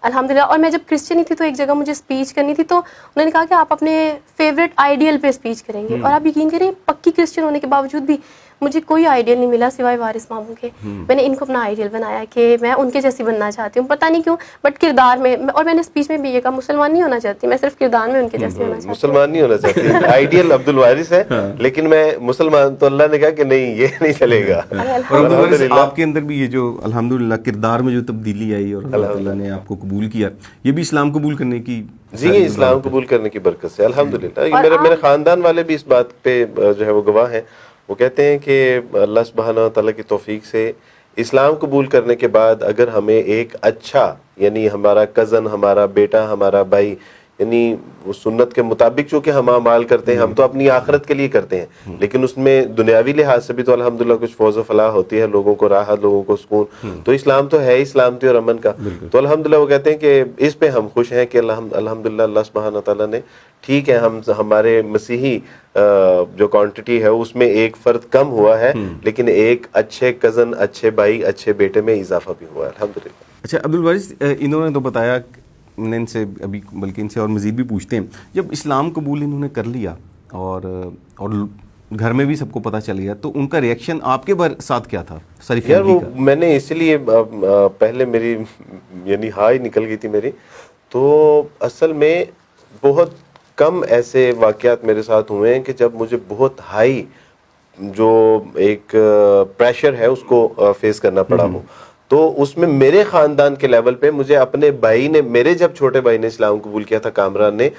الحمدللہ. اور میں جب کرسچن ہی تھی تو ایک جگہ مجھے اسپیچ کرنی تھی تو انہوں نے کہا کہ آپ اپنے فیوریٹ آئیڈیل پہ اسپیچ کریں گے. اور آپ یقین کریں پکی کرسچن ہونے کے باوجود بھی مجھے کوئی آئیڈیل نہیں ملا سوائے وارث ماموں کے. میں نے ان کو اپنا آئیڈیل بنایا کہ میں ان کے جیسی بننا چاہتی ہوں, پتہ نہیں کیوں بٹ کردار میں. اور میں نے اسپیچ میں بھی یہ کہا مسلمان نہیں ہونا چاہتی, میں صرف کردار میں ان کے جیسی ہونا چاہتی ہوں. مسلمان نہیں ہونا چاہتی, آئیڈیل عبد الوارث ہے لیکن میں مسلمان. تو اللہ نے کہا کہ نہیں یہ نہیں چلے گا. اور آپ کے اندر بھی یہ جو الحمدللہ کردار میں جو تبدیلی آئی اور اللہ تعالیٰ نے آپ کو قبول کیا, یہ بھی اسلام قبول کرنے کی جی اسلام قبول کرنے کی برکت سے الحمدللہ. میرے خاندان والے بھی اس بات پہ جو ہے وہ گواہ ہیں. وہ کہتے ہیں کہ اللہ سبحانہ و تعالیٰ کی توفیق سے اسلام قبول کرنے کے بعد اگر ہمیں ایک اچھا یعنی ہمارا کزن, ہمارا بیٹا, ہمارا بھائی یعنی سنت کے مطابق چونکہ ہم اعمال کرتے ہیں, ہم تو اپنی آخرت کے لیے کرتے ہیں لیکن اس میں دنیاوی لحاظ سے بھی تو الحمدللہ کچھ فوز و فلاح ہوتی ہے, لوگوں کو راحت, لوگوں کو سکون. تو اسلام تو ہے سلامتی اور امن کا. تو الحمدللہ وہ کہتے ہیں کہ اس پہ ہم خوش ہیں کہ الحمدللہ اللہ سبحانہ تعالیٰ نے ٹھیک ہے ہمارے مسیحی جو کوانٹٹی ہے اس میں ایک فرد کم ہوا ہے لیکن ایک اچھے کزن, اچھے بھائی, اچھے بیٹے میں اضافہ بھی ہوا ہے الحمدللہ. اچھا عبد الوارث, انہوں نے تو بتایا, میں ان سے ابھی بلکہ ان سے اور مزید بھی پوچھتے ہیں, جب اسلام قبول انہوں نے کر لیا اور گھر میں بھی سب کو پتہ چل گیا تو ان کا ریئیکشن آپ کے ساتھ کیا تھا ساری فیملی کا؟ میں نے اسی لیے پہلے میری یعنی ہائی نکل گئی تھی میری. تو اصل میں بہت کم ایسے واقعات میرے ساتھ ہوئے ہیں کہ جب مجھے بہت ہائی جو ایک پریشر ہے اس کو فیس کرنا پڑا ہو. تو اس میں میرے خاندان کے لیول پہ مجھے اپنے بھائی نے, میرے جب چھوٹے بھائی نے اسلام قبول کیا تھا کامران نے,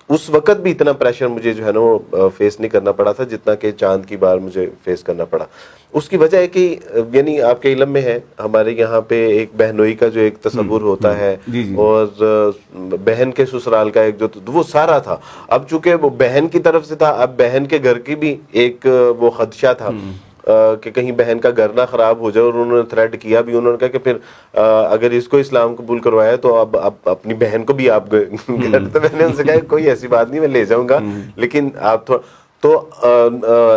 اس وقت بھی اتنا پریشر مجھے جو ہے نا وہ فیس نہیں کرنا پڑا تھا جتنا کہ چاند کی بار مجھے فیس کرنا پڑا. اس کی وجہ ہے کہ یعنی آپ کے علم میں ہے ہمارے یہاں پہ ایک بہنوئی کا جو ایک تصور ہوتا ہے اور بہن کے سسرال کا ایک جو وہ سارا تھا. اب چونکہ وہ بہن کی طرف سے تھا, اب بہن کے گھر کی بھی ایک وہ خدشہ تھا کہ کہیں بہن کا گھر نہ خراب ہو جائے. اور انہوں نے تھریٹ کیا بھی, انہوں نے کہا کہ پھر اگر اس کو اسلام قبول کروایا تو اب اپنی بہن کو بھی آپ گھر. تو میں نے ان سے کہا کوئی ایسی بات نہیں, میں لے جاؤں گا لیکن آپ تھوڑا. تو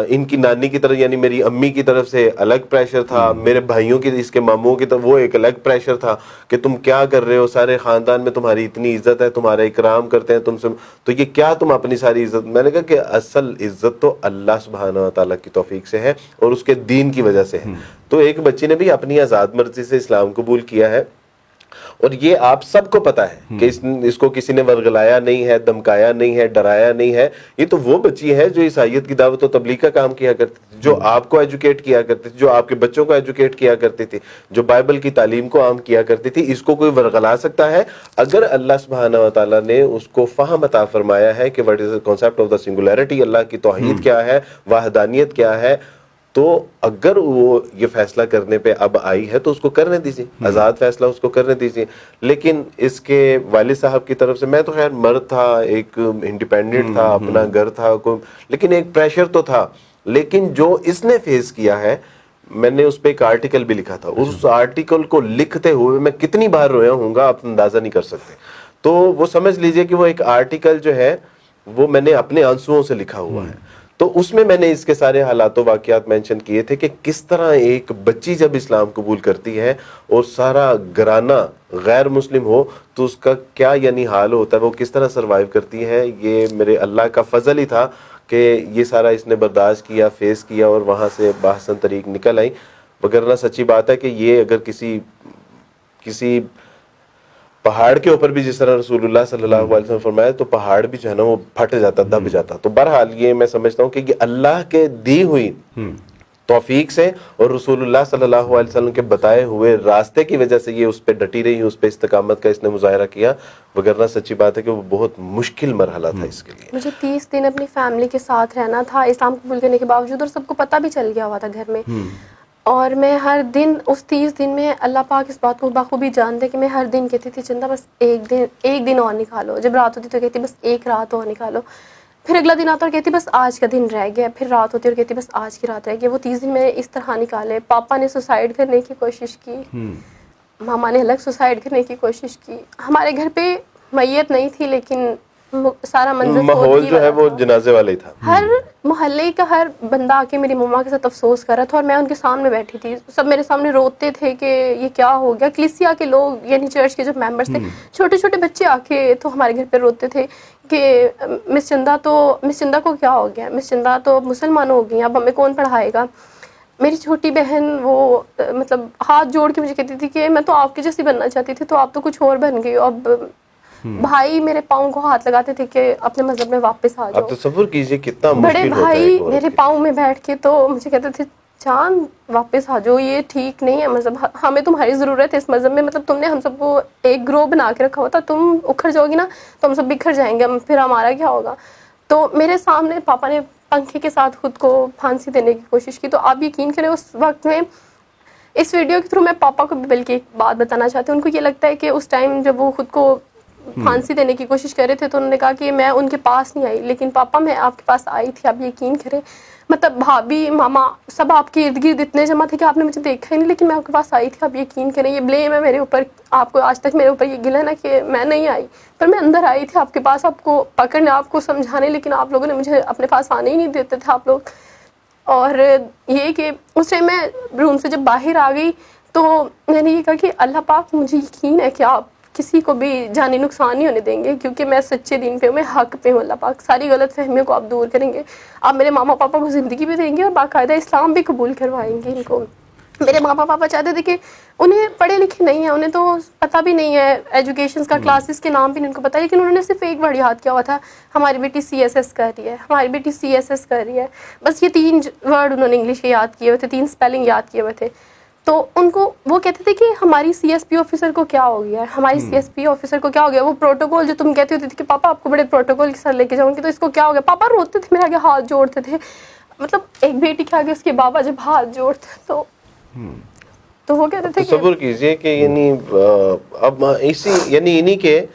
ان کی نانی کی طرف یعنی میری امی کی طرف سے الگ پریشر تھا, میرے بھائیوں کی اس کے ماموں کی طرف وہ ایک الگ پریشر تھا کہ تم کیا کر رہے ہو, سارے خاندان میں تمہاری اتنی عزت ہے, تمہارا اکرام کرتے ہیں تم سے, تو یہ کیا تم اپنی ساری عزت. میں نے کہا کہ اصل عزت تو اللہ سبحانہ و تعالیٰ کی توفیق سے ہے اور اس کے دین کی وجہ سے ہے. تو ایک بچی نے بھی اپنی آزاد مرضی سے اسلام قبول کیا ہے اور یہ آپ سب کو پتا ہے کہ اس کو کسی نے ورگلایا نہیں ہے, دمکایا نہیں ہے, ڈرایا نہیں ہے. یہ تو وہ بچی ہے جو عیسائیت کی دعوت و تبلیغ کا کام کیا کرتی تھی, جو آپ کو ایجوکیٹ کیا کرتی تھی, جو آپ کے بچوں کو ایجوکیٹ کیا کرتی تھی, جو بائبل کی تعلیم کو عام کیا کرتی تھی. اس کو کوئی ورگلا سکتا ہے؟ اگر اللہ سبحانہ و تعالیٰ نے اس کو فہم عطا فرمایا ہے کہ what is the concept of the singularity, اللہ کی توحید کیا ہے, وحدانیت کیا ہے, تو اگر وہ یہ فیصلہ کرنے پہ اب آئی ہے تو اس کو کرنے دیجیے, آزاد فیصلہ اس کو کرنے دیجیے. لیکن اس کے والد صاحب کی طرف سے, میں تو خیر مرد تھا, ایک انڈیپینڈنٹ تھا, اپنا گھر تھا, لیکن ایک پریشر تو تھا. لیکن جو اس نے فیس کیا ہے, میں نے اس پہ ایک آرٹیکل بھی لکھا تھا, اس آرٹیکل کو لکھتے ہوئے میں کتنی بار رویا ہوں گا آپ اندازہ نہیں کر سکتے. تو وہ سمجھ لیجئے کہ وہ ایک آرٹیکل جو ہے وہ میں نے اپنے آنسوؤں سے لکھا ہوا ہے. تو اس میں نے اس کے سارے حالات و واقعات مینشن کیے تھے کہ کس طرح ایک بچی جب اسلام قبول کرتی ہے اور سارا گھرانہ غیر مسلم ہو تو اس کا کیا یعنی حال ہوتا ہے, وہ کس طرح سروائیو کرتی ہے. یہ میرے اللہ کا فضل ہی تھا کہ یہ سارا اس نے برداشت کیا, فیس کیا اور وہاں سے بحسن طریق نکل آئی. وگرنہ سچی بات ہے کہ یہ اگر کسی پہاڑ کے اوپر بھی جس طرح رسول اللہ صلی اللہ علیہ وسلم فرمایا تو پہاڑ بھی جو ہے نا وہ پھٹ جاتا, دب جاتا. تو بہرحال یہ میں سمجھتا ہوں کہ یہ اللہ کے دی ہوئی توفیق سے اور رسول اللہ صلی اللہ علیہ وسلم کے بتائے ہوئے راستے کی وجہ سے یہ اس پہ ڈٹی رہی, اس پہ استقامت کا اس نے مظاہرہ کیا. وگرنہ سچی بات ہے کہ وہ بہت مشکل مرحلہ تھا اس کے لیے. مجھے 30 دن اپنی فیملی کے ساتھ رہنا تھا اسلام قبول کرنے کے باوجود, اور سب کو پتہ بھی چل گیا ہوا تھا گھر میں. اور میں ہر دن اس 30 دن میں, اللہ پاک اس بات کو بخوبی جانتے کہ میں ہر دن کہتی تھی چندہ بس ایک دن اور نکالو. جب رات ہوتی تو کہتی بس ایک رات اور نکالو. پھر اگلا دن آتا اور کہتی بس آج کا دن رہ گیا. پھر رات ہوتی اور کہتی بس آج کی رات رہ گئی. وہ 30 دن میں نے اس طرح نکالے. پاپا نے سوسائڈ کرنے کی کوشش کی, ماما نے الگ سوسائڈ کرنے کی کوشش کی. ہمارے گھر پہ میت نہیں تھی لیکن سارا منظر ماحول جو ہے وہ جنازے والا ہی تھا. ہر محلے کا ہر بندہ آ کے میری مما کے ساتھ افسوس کر رہا تھا, اور میں ان کے سامنے بیٹھی تھی. سب میرے سامنے روتے تھے کہ یہ کیا ہو گیا. کلیسیا کے لوگ یعنی چرچ کے جو ممبرس تھے, چھوٹے چھوٹے بچے آ کے تو ہمارے گھر پہ روتے تھے کہ مس چندہ کو کیا ہو گیا, مس چندہ تو مسلمان ہو گئی, اب ہمیں کون پڑھائے گا. میری چھوٹی بہن وہ مطلب ہاتھ جوڑ کے مجھے کہتی تھی کہ میں تو آپ کی جیسی بننا چاہتی تھی, تو آپ تو کچھ اور بن گئی. اب بھائی میرے پاؤں کو ہاتھ لگاتے تھے کہ اپنے مذہب میں واپس آ جاؤ. آپ تصور کیجئے کتنا مشکل بڑے ہوتا ہے. بھائی میرے پاؤں میں بیٹھ کے تو مجھے کہتے تھے جان واپس آ جاؤ, یہ ٹھیک نہیں ہے مذہب, ہمیں تمہاری ضرورت ہے اس مذہب میں. مطلب تم نے ہم سب کو ایک گروہ بنا کے رکھا ہوا تھا, تم اکھڑ جاؤ گی نا تو ہم سب بکھر جائیں گے, پھر ہمارا کیا ہوگا. تو میرے سامنے پاپا نے پنکھے کے ساتھ خود کو پھانسی دینے کی کوشش کی. تو آپ یقین کریں اس وقت میں اس ویڈیو کے تھرو میں پاپا کو بھی بلکہ ایک بات بتانا چاہتی ہوں. ان کو یہ لگتا ہے کہ اس ٹائم جب وہ خود کو پھانسی دینے کی کوشش کر رہے تھے تو انہوں نے کہا کہ میں ان کے پاس نہیں آئی, لیکن پاپا میں آپ کے پاس آئی تھی. آپ یقین کریں مطلب بھابھی ماما سب آپ کے ارد گرد اتنے جمع تھے کہ آپ نے مجھے دیکھا ہی نہیں, لیکن میں آپ کے پاس آئی تھی. آپ یقین کریں یہ بلیم ہے میرے اوپر, آپ کو آج تک میرے اوپر یہ گلا ہے نا کہ میں نہیں آئی, پر میں اندر آئی تھی آپ کے پاس, آپ کو پکڑنے, آپ کو سمجھانے, لیکن آپ لوگوں نے مجھے اپنے پاس آنے ہی نہیں دیتے تھے آپ لوگ. اور یہ کہ اس ٹائم میں روم سے جب باہر آ گئی تو میں نے یہ کہا کہ اللہ پاک مجھے یقین ہے کہ آپ کسی کو بھی جانی نقصان نہیں ہونے دیں گے, کیونکہ میں سچے دین پہ ہوں, میں حق پہ ہوں. اللہ پاک ساری غلط فہمیوں کو آپ دور کریں گے, آپ میرے ماما پاپا کو زندگی بھی دیں گے اور باقاعدہ اسلام بھی قبول کروائیں گے ان کو. میرے ماما پاپا چاہتے تھے کہ انہیں پڑھے لکھے نہیں ہیں, انہیں تو پتہ بھی نہیں ہے ایجوکیشنز کا, کلاسز کے نام بھی نہیں ان کو پتہ, لیکن انہوں نے صرف ایک ورڈ یاد کیا ہوا تھا, ہماری بیٹی CSS کر رہی ہے, ہماری بیٹی CSS کر رہی ہے. بس یہ 3 ورڈ انہوں نے انگلش کے یاد کیے ہوئے تھے, 3 اسپیلنگ یاد کیے ہوئے تھے. تو ان کو وہ کہتے تھے کہ ہماری CSP آفیسر کو کیا ہو گیا ہے, ہماری CSP آفیسر کو کیا ہو گیا. وہ پروٹوکول جو تم کہتی ہوتی تھی کہ پاپا آپ کو بڑے پروٹوکول کے ساتھ لے کے جاؤں گی, تو اس کو کیا ہو گیا. پاپا روتے تھے میرے آگے, ہاتھ جوڑتے تھے. مطلب ایک بیٹی کے آگے اس کے بابا جب ہاتھ جوڑتے تو وہ کہتے تھے تصور کیجئے کہ یعنی اب اسی یعنی انہی کے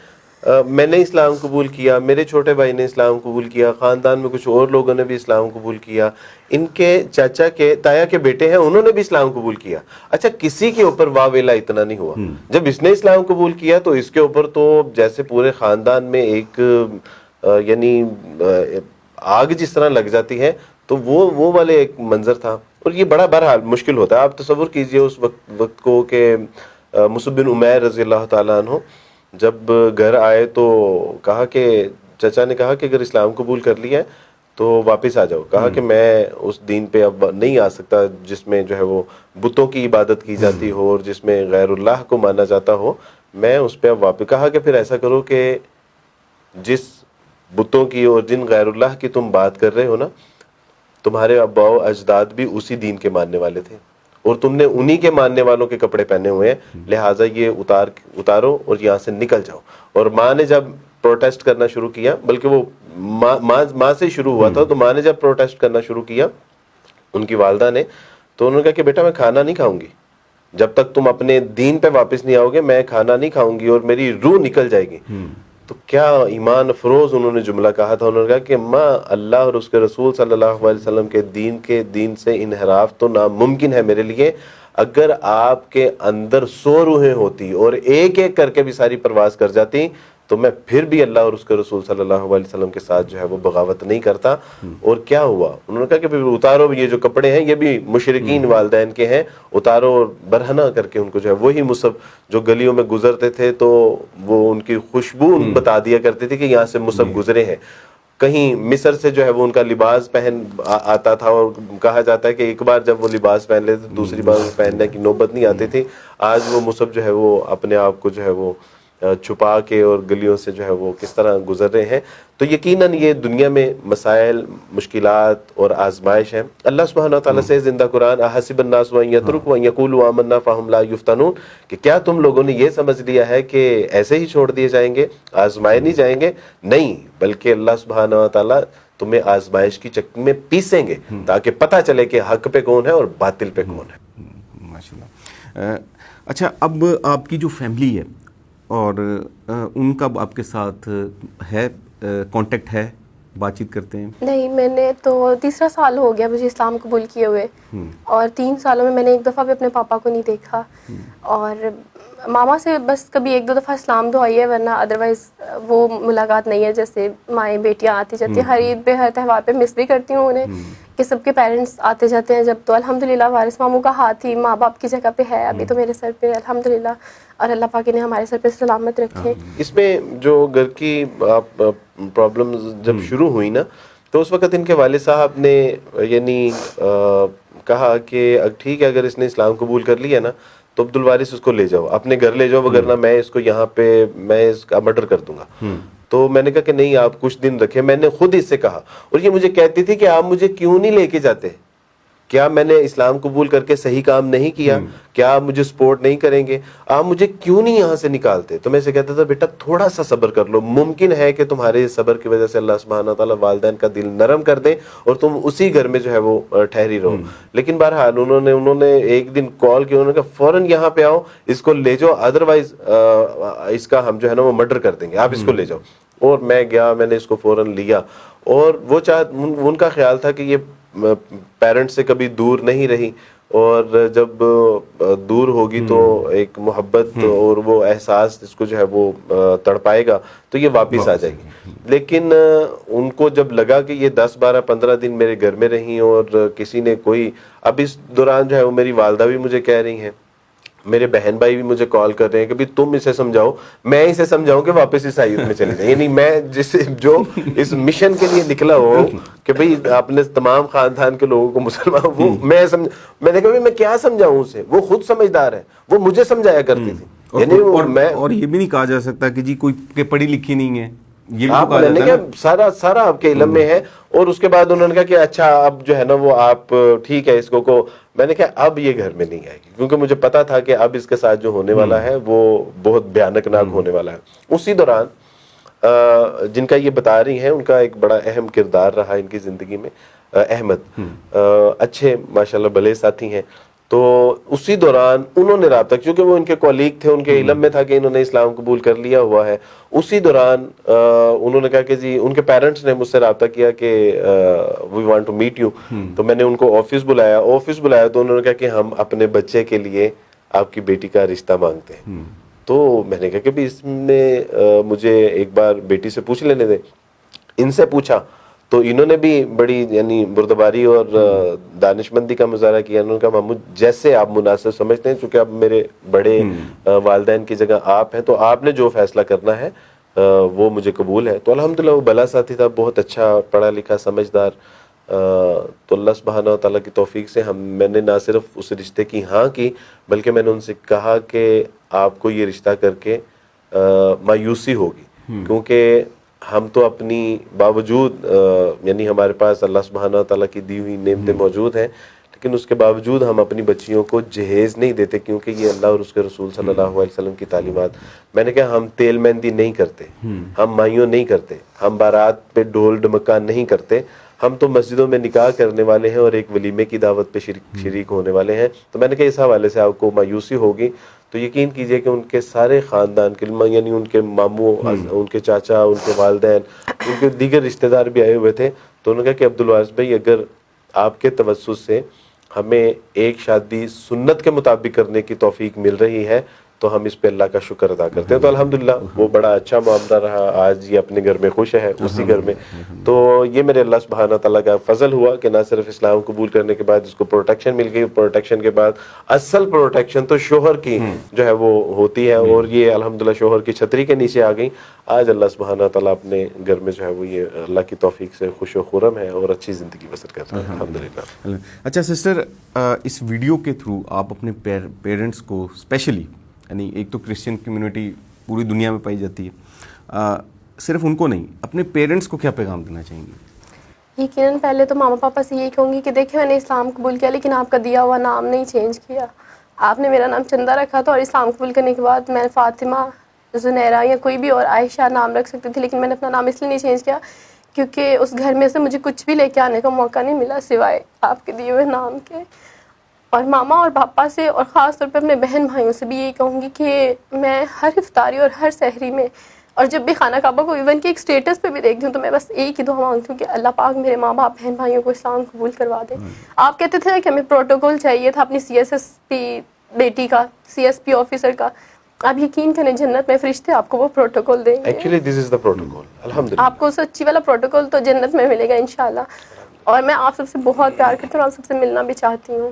میں نے اسلام قبول کیا, میرے چھوٹے بھائی نے اسلام قبول کیا, خاندان میں کچھ اور لوگوں نے بھی اسلام قبول کیا, ان کے چاچا کے تایا کے بیٹے ہیں انہوں نے بھی اسلام قبول کیا. اچھا کسی کے اوپر واہ ویلا اتنا نہیں ہوا. جب اس نے اسلام قبول کیا تو اس کے اوپر تو جیسے پورے خاندان میں ایک یعنی آگ جس طرح لگ جاتی ہے, تو وہ والے ایک منظر تھا. اور یہ بڑا بہرحال مشکل ہوتا ہے. آپ تصور کیجئے اس وقت کو کہ مصعب بن عمیر رضی اللہ تعالیٰ عنہ جب گھر آئے تو کہا کہ چچا نے کہا کہ اگر اسلام قبول کر لیا ہے تو واپس آ جاؤ. کہا کہ میں اس دین پہ اب نہیں آ سکتا جس میں جو ہے وہ بتوں کی عبادت کی جاتی ہو اور جس میں غیر اللہ کو مانا جاتا ہو. میں اس پہ اب واپس کہا کہ پھر ایسا کرو کہ جس بتوں کی اور جن غیر اللہ کی تم بات کر رہے ہو نا, تمہارے ابا و اجداد بھی اسی دین کے ماننے والے تھے اور تم نے انہی کے ماننے والوں کے کپڑے پہنے ہوئے ہیں, لہٰذا یہ اتارو اور یہاں سے نکل جاؤ. اور ماں نے جب پروٹیسٹ کرنا شروع کیا, بلکہ وہ ماں سے شروع ہوا تھا, تو ماں نے جب پروٹیسٹ کرنا شروع کیا ان کی والدہ نے, تو انہوں نے کہا کہ بیٹا میں کھانا نہیں کھاؤں گی جب تک تم اپنے دین پہ واپس نہیں آؤ گے, میں کھانا نہیں کھاؤں گی اور میری روح نکل جائے گی. تو کیا ایمان افروز انہوں نے جملہ کہا تھا, انہوں نے کہا کہ ماں اللہ اور اس کے رسول صلی اللہ علیہ وسلم کے دین سے انحراف تو ناممکن ہے میرے لیے. اگر آپ کے اندر 100 روحیں ہوتی اور ایک ایک کر کے بھی ساری پرواز کر جاتی تو میں پھر بھی اللہ اور اس کے رسول صلی اللہ علیہ وسلم کے ساتھ جو ہے وہ بغاوت نہیں کرتا. اور کیا ہوا, انہوں نے کہا کہ پھر اتارو, یہ جو کپڑے ہیں یہ بھی مشرکین والدین کے ہیں, اتارو اور برہنہ کر کے ان کو جو ہے وہی مصحف جو گلیوں میں گزرتے تھے تو وہ ان کی خوشبو بتا دیا کرتے تھے کہ یہاں سے مصحف گزرے ہیں. کہیں مصر سے جو ہے وہ ان کا لباس پہن آتا تھا اور کہا جاتا ہے کہ ایک بار جب وہ لباس پہن لیتے دوسری بار پہننے کی نوبت نہیں آتی تھی. آج وہ مصحف جو ہے وہ اپنے آپ کو جو ہے وہ چھپا کے اور گلیوں سے جو ہے وہ کس طرح گزر رہے ہیں. تو یقیناً یہ دنیا میں مسائل, مشکلات اور آزمائش ہیں. اللہ سبحانہ وتعالیٰ سے زندہ قرآن احسب الناس ان یترکوا ان یقولوا آمنا فہم لا یفتنون, کہ کیا تم لوگوں نے یہ سمجھ لیا ہے کہ ایسے ہی چھوڑ دیے جائیں گے, آزمائے نہیں جائیں گے؟ نہیں, بلکہ اللہ سبحانہ وتعالیٰ تمہیں آزمائش کی چکی میں پیسیں گے تاکہ پتہ چلے کہ حق پہ کون ہے اور باطل پہ کون ہے. ماشاءاللہ. اچھا, اب آپ کی جو فیملی ہے اور ان کا آپ کے ساتھ ہے کانٹیکٹ ہے, بات چیت کرتے ہیں؟ نہیں, میں نے تو 3 سال ہو گیا مجھے اسلام قبول کیے ہوئے, اور 3 سالوں میں نے ایک دفعہ بھی اپنے پاپا کو نہیں دیکھا, اور ماما سے بس کبھی 1-2 دفعہ اسلام دعائی ہے, ورنہ ادروائز وہ ملاقات نہیں ہے. جیسے مائیں بیٹیاں آتی جاتی ہیں, ہر عید پہ ہر تہوار پہ مس بھی کرتی ہوں انہیں کہ سب کے پیرنٹس آتے جاتے ہیں. جب تو الحمدللہ وارث ماموں کا ہاتھ ہی ماں باپ کی جگہ پہ ہے ابھی تو میرے سر پہ الحمدللہ, اور اللہ پاک نے ہمارے سر پہ سلامت رکھے. اس میں جو گھر کی پرابلمز جب شروع ہوئی نا, تو اس وقت ان کے والد صاحب نے یعنی کہا کہ ٹھیک ہے اگر اس نے اسلام قبول کر لیا نا تو عبد الوارث اس کو لے جاؤ, اپنے گھر لے جاؤ, وگرنہ میں اس کو یہاں پہ میں اس کا مرڈر کر دوں گا. تو میں نے کہا کہ نہیں, آپ کچھ دن رکھیں. میں نے خود اس سے کہا, اور یہ مجھے کہتی تھی کہ آپ مجھے کیوں نہیں لے کے جاتے, کیا میں نے اسلام قبول کر کے صحیح کام نہیں کیا, کیا آپ مجھے سپورٹ نہیں کریں گے, آپ مجھے کیوں نہیں یہاں سے نکالتے. تو میں اسے کہتا تھا بیٹا تھوڑا سا صبر کر لو, ممکن ہے کہ تمہارے صبر کی وجہ سے اللہ سبحانہ وتعالیٰ والدین کا دل نرم کر دیں اور تم اسی گھر میں جو ہے وہ ٹھہری رہو. لیکن بہرحال انہوں نے ایک دن کال کی, انہوں نے کہا فوراً یہاں پہ آؤ, اس کو لے جاؤ, ادروائز اس کا ہم جو ہے نا وہ مرڈر کر دیں گے, آپ اس کو لے جاؤ. اور میں گیا, میں نے اس کو فوراً لیا, اور وہ ان کا خیال تھا کہ یہ پیرنٹ سے کبھی دور نہیں رہی, اور جب دور ہوگی تو ایک محبت اور وہ احساس اس کو جو ہے وہ تڑپائے گا تو یہ واپس آ جائے گی. لیکن ان کو جب لگا کہ یہ 10-12-15 دن میرے گھر میں رہیں اور کسی نے کوئی, اب اس دوران جو ہے وہ میری والدہ بھی مجھے کہہ رہی ہیں, میرے بہن بھائی بھی مجھے کال کر رہے ہیں کہ بھی تم اسے سمجھاؤ, میں اسے سمجھاؤں کہ واپس عیسائیت میں چلے جائیں. یعنی میں جو اس مشن کے لیے نکلا ہو کہ بھئی اپنے تمام خاندان کے لوگوں کو مسلمان, وہ میں نے کہا میں کیا سمجھاؤں اسے, وہ خود سمجھدار ہے, وہ مجھے سمجھایا کرتی تھی. یعنی اور یہ بھی نہیں کہا جا سکتا کہ جی کوئی پڑھی لکھی نہیں ہے, آپ نے کہا سارا آپ کے علم میں ہے. اور اس کے بعد انہوں نے کہا کہ اچھا اب جو ہے نا وہ آپ ٹھیک ہے اس کو میں نے کہا اب یہ گھر میں نہیں آئے گی, کیونکہ مجھے پتا تھا کہ اب اس کے ساتھ جو ہونے والا ہے وہ بہت بھیانک ناک ہونے والا ہے. اسی دوران جن کا یہ بتا رہی ہیں ان کا ایک بڑا اہم کردار رہا ان کی زندگی میں, احمد, اچھے ماشاءاللہ بھلے ساتھی ہیں. تو اسی دوران انہوں نے رابطہ, کیونکہ وہ ان کے کولیگ تھے, ان کے علم میں تھا کہ انہوں نے اسلام قبول کر لیا ہوا ہے. اسی دوران انہوں نے کہا کہ جی ان کے پیرنٹس نے مجھ سے رابطہ کیا کہ we want to meet you. تو میں نے ان کو آفس بلایا تو انہوں نے کہا کہ ہم اپنے بچے کے لیے آپ کی بیٹی کا رشتہ مانگتے ہیں. تو میں نے کہا کہ اس میں مجھے ایک بار بیٹی سے پوچھ لینے دیں. ان سے پوچھا تو انہوں نے بھی بڑی یعنی بردباری اور دانشمندی کا مظاہرہ کیا. انہوں نے کہا محمود جیسے آپ مناسب سمجھتے ہیں, چونکہ اب میرے بڑے والدین کی جگہ آپ ہیں, تو آپ نے جو فیصلہ کرنا ہے وہ مجھے قبول ہے. تو الحمدللہ وہ بلا ساتھی تھا, بہت اچھا پڑھا لکھا سمجھدار تو اللہ سبحانہ و تعالیٰ کی توفیق سے میں نے نہ صرف اس رشتے کی ہاں کی بلکہ میں نے ان سے کہا کہ آپ کو یہ رشتہ کر کے مایوسی ہوگی، کیونکہ ہم تو اپنی باوجود یعنی ہمارے پاس اللہ سبحانہ و تعالیٰ کی دی ہوئی نعمتیں موجود ہیں، لیکن اس کے باوجود ہم اپنی بچیوں کو جہیز نہیں دیتے، کیونکہ یہ اللہ اور اس کے رسول صلی اللہ علیہ وسلم کی تعلیمات. میں نے کہا ہم تیل مہندی نہیں کرتے، ہم مائیوں نہیں کرتے، ہم بارات پہ ڈھول ڈمکا نہیں کرتے، ہم تو مسجدوں میں نکاح کرنے والے ہیں اور ایک ولیمے کی دعوت پہ شریک ہونے والے ہیں. تو میں نے کہا اس حوالے سے آپ کو مایوسی ہوگی تو یقین کیجئے کہ ان کے سارے خاندان کے یعنی ان کے ماموں، ان کے چاچا، ان کے والدین، ان کے دیگر رشتہ دار بھی آئے ہوئے تھے. تو انہوں نے کہا کہ عبدالوارث بھائی اگر آپ کے توسط سے ہمیں ایک شادی سنت کے مطابق کرنے کی توفیق مل رہی ہے تو ہم اس پہ اللہ کا شکر ادا کرتے ہیں. تو الحمدللہ وہ بڑا اچھا معاملہ رہا، آج یہ اپنے گھر میں خوش ہے اسی گھر میں. تو یہ میرے اللہ سبحانہ تعالیٰ کا فضل ہوا کہ نہ صرف اسلام قبول کرنے کے بعد اس کو پروٹیکشن مل گئی، پروٹیکشن کے بعد اصل پروٹیکشن تو شوہر کی جو ہے وہ ہوتی ہے، اور یہ الحمدللہ شوہر کی چھتری کے نیچے آ گئی. آج اللہ سبحانہ تعالیٰ اپنے گھر میں جو ہے وہ یہ اللہ کی توفیق سے خوش و خرم ہے اور اچھی زندگی بسر کر رہے ہیں الحمدللہ. اچھا سسٹر، اس ویڈیو کے تھرو آپ اپنے پیرنٹس کو اسپیشلی، یعنی ایک تو کرسچن کمیونٹی پوری دنیا میں پائی جاتی ہے، صرف ان کو نہیں، اپنے پیرنٹس کو کیا پیغام دینا چاہیں گے؟ یقیناً پہلے تو ماما پاپا سے یہی کہوں گی کہ دیکھیں میں نے اسلام قبول کیا لیکن آپ کا دیا ہوا نام نہیں چینج کیا. آپ نے میرا نام چندہ رکھا تھا اور اسلام قبول کرنے کے بعد میں فاطمہ، زنیرہ یا کوئی بھی اور عائشہ نام رکھ سکتی تھی، لیکن میں نے اپنا نام اس لیے نہیں چینج کیا کیونکہ اس گھر میں سے مجھے کچھ بھی لے کے آنے کا موقع نہیں ملا سوائے آپ کے دیے ہوئے نام کے. اور ماما اور پاپا سے اور خاص طور پہ اپنے بہن بھائیوں سے بھی یہی کہوں گی کہ میں ہر افطاری اور ہر سحری میں اور جب بھی خانہ کعبہ کو ایون کہ ایک سٹیٹس پہ بھی دیکھتی ہوں تو میں بس ایک ہی دعا مانگتی ہوں کہ اللہ پاک میرے ماں باپ بہن بھائیوں کو اسلام قبول کروا دے. آپ کہتے تھے کہ ہمیں پروٹوکول چاہیے تھا اپنی CSSP بیٹی کا، CSP آفیسر کا. آپ یقین کریں جنت میں فرشتے آپ کو وہ پروٹوکول دیں گے. Actually this is the protocol الحمدللہ. آپ کو سچی والا پروٹوکول تو جنت میں ملے گا انشاءاللہ. اور میں آپ سب سے بہت پیار کرتی ہوں اور آپ سب سے ملنا بھی چاہتی ہوں.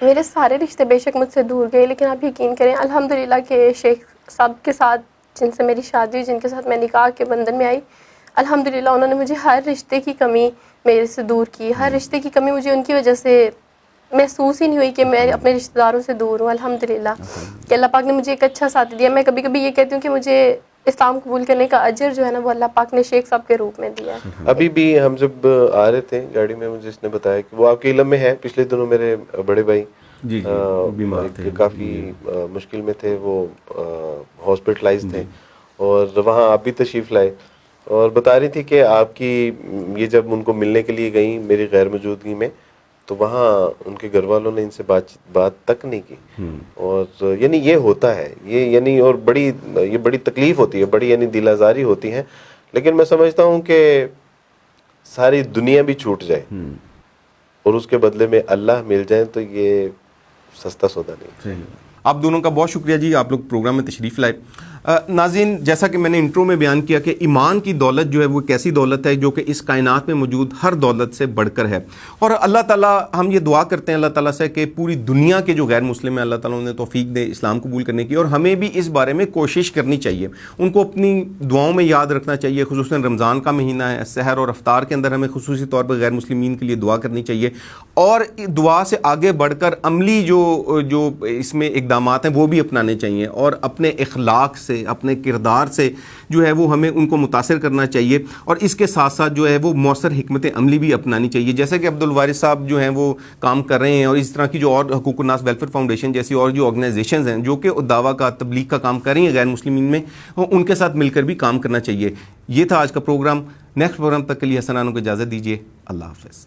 میرے سارے رشتے بے شک مجھ سے دور گئے لیکن آپ یقین کریں الحمدللہ کہ شیخ صاحب کے ساتھ جن سے میری شادی ہوئی، جن کے ساتھ میں نکاح کے بندھن میں آئی، الحمدللہ انہوں نے مجھے ہر رشتے کی کمی میرے سے دور کی. ہر رشتے کی کمی مجھے ان کی وجہ سے محسوس ہی نہیں ہوئی کہ میں اپنے رشتہ داروں سے دور ہوں. الحمدللہ کہ اللہ پاک نے مجھے ایک اچھا ساتھ دیا. میں کبھی کبھی یہ کہتی ہوں کہ مجھے اسلام قبول کرنے کا اجر جو ہے نا وہ اللہ پاک نے شیخ صاحب کے روپ میں دیا ہے. ابھی بھی ہم جب آ رہے تھے گاڑی میں مجھے اس نے بتایا کہ وہ آپ کے علم میں ہے، پچھلے دنوں میرے بڑے بھائی کافی مشکل میں تھے، وہ ہاسپٹلائز تھے اور وہاں آپ بھی تشریف لائے اور بتا رہی تھی کہ آپ کی یہ جب ان کو ملنے کے لیے گئیں میری غیر موجودگی میں تو وہاں ان کے گھر والوں نے ان سے بات تک نہیں کی. اور یعنی یہ ہوتا ہے، یہ یعنی اور یہ بڑی تکلیف ہوتی ہے، بڑی یعنی دل آزاری ہوتی ہے. لیکن میں سمجھتا ہوں کہ ساری دنیا بھی چھوٹ جائے اور اس کے بدلے میں اللہ مل جائے تو یہ سستا سودا نہیں. آپ دونوں کا بہت شکریہ جی، آپ لوگ پروگرام میں تشریف لائے. ناظرین، جیسا کہ میں نے انٹرو میں بیان کیا کہ ایمان کی دولت جو ہے وہ ایک ایسی دولت ہے جو کہ اس کائنات میں موجود ہر دولت سے بڑھ کر ہے. اور اللہ تعالیٰ، ہم یہ دعا کرتے ہیں اللہ تعالیٰ سے کہ پوری دنیا کے جو غیر مسلم ہیں اللہ تعالیٰ انہیں توفیق دے اسلام قبول کرنے کی، اور ہمیں بھی اس بارے میں کوشش کرنی چاہیے، ان کو اپنی دعاؤں میں یاد رکھنا چاہیے. خصوصاً رمضان کا مہینہ ہے، سحر اور افطار کے اندر ہمیں خصوصی طور پر غیر مسلمین کے لیے دعا کرنی چاہیے. اور دعا سے آگے بڑھ کر عملی جو اس میں اقدامات ہیں وہ بھی اپنانے چاہیے، اور اپنے اخلاق سے، اپنے کردار سے جو ہے وہ ہمیں ان کو متاثر کرنا چاہیے. اور اس کے ساتھ ساتھ جو ہے وہ مؤثر حکمت عملی بھی اپنانی چاہیے، جیسے کہ عبدالوارث صاحب جو ہیں وہ کام کر رہے ہیں، اور اس طرح کی جو اور حقوق الناس ویلفیئر فاؤنڈیشن جیسی اور جو آرگنائزیشنز ہیں جو کہ دعویٰ کا تبلیغ کا کام کر رہی ہیں غیر مسلمین میں، ان کے ساتھ مل کر بھی کام کرنا چاہیے. یہ تھا آج کا پروگرام. نیکسٹ پروگرام تک کے لیے حسنانوں کو اجازت دیجیے. اللہ حافظ.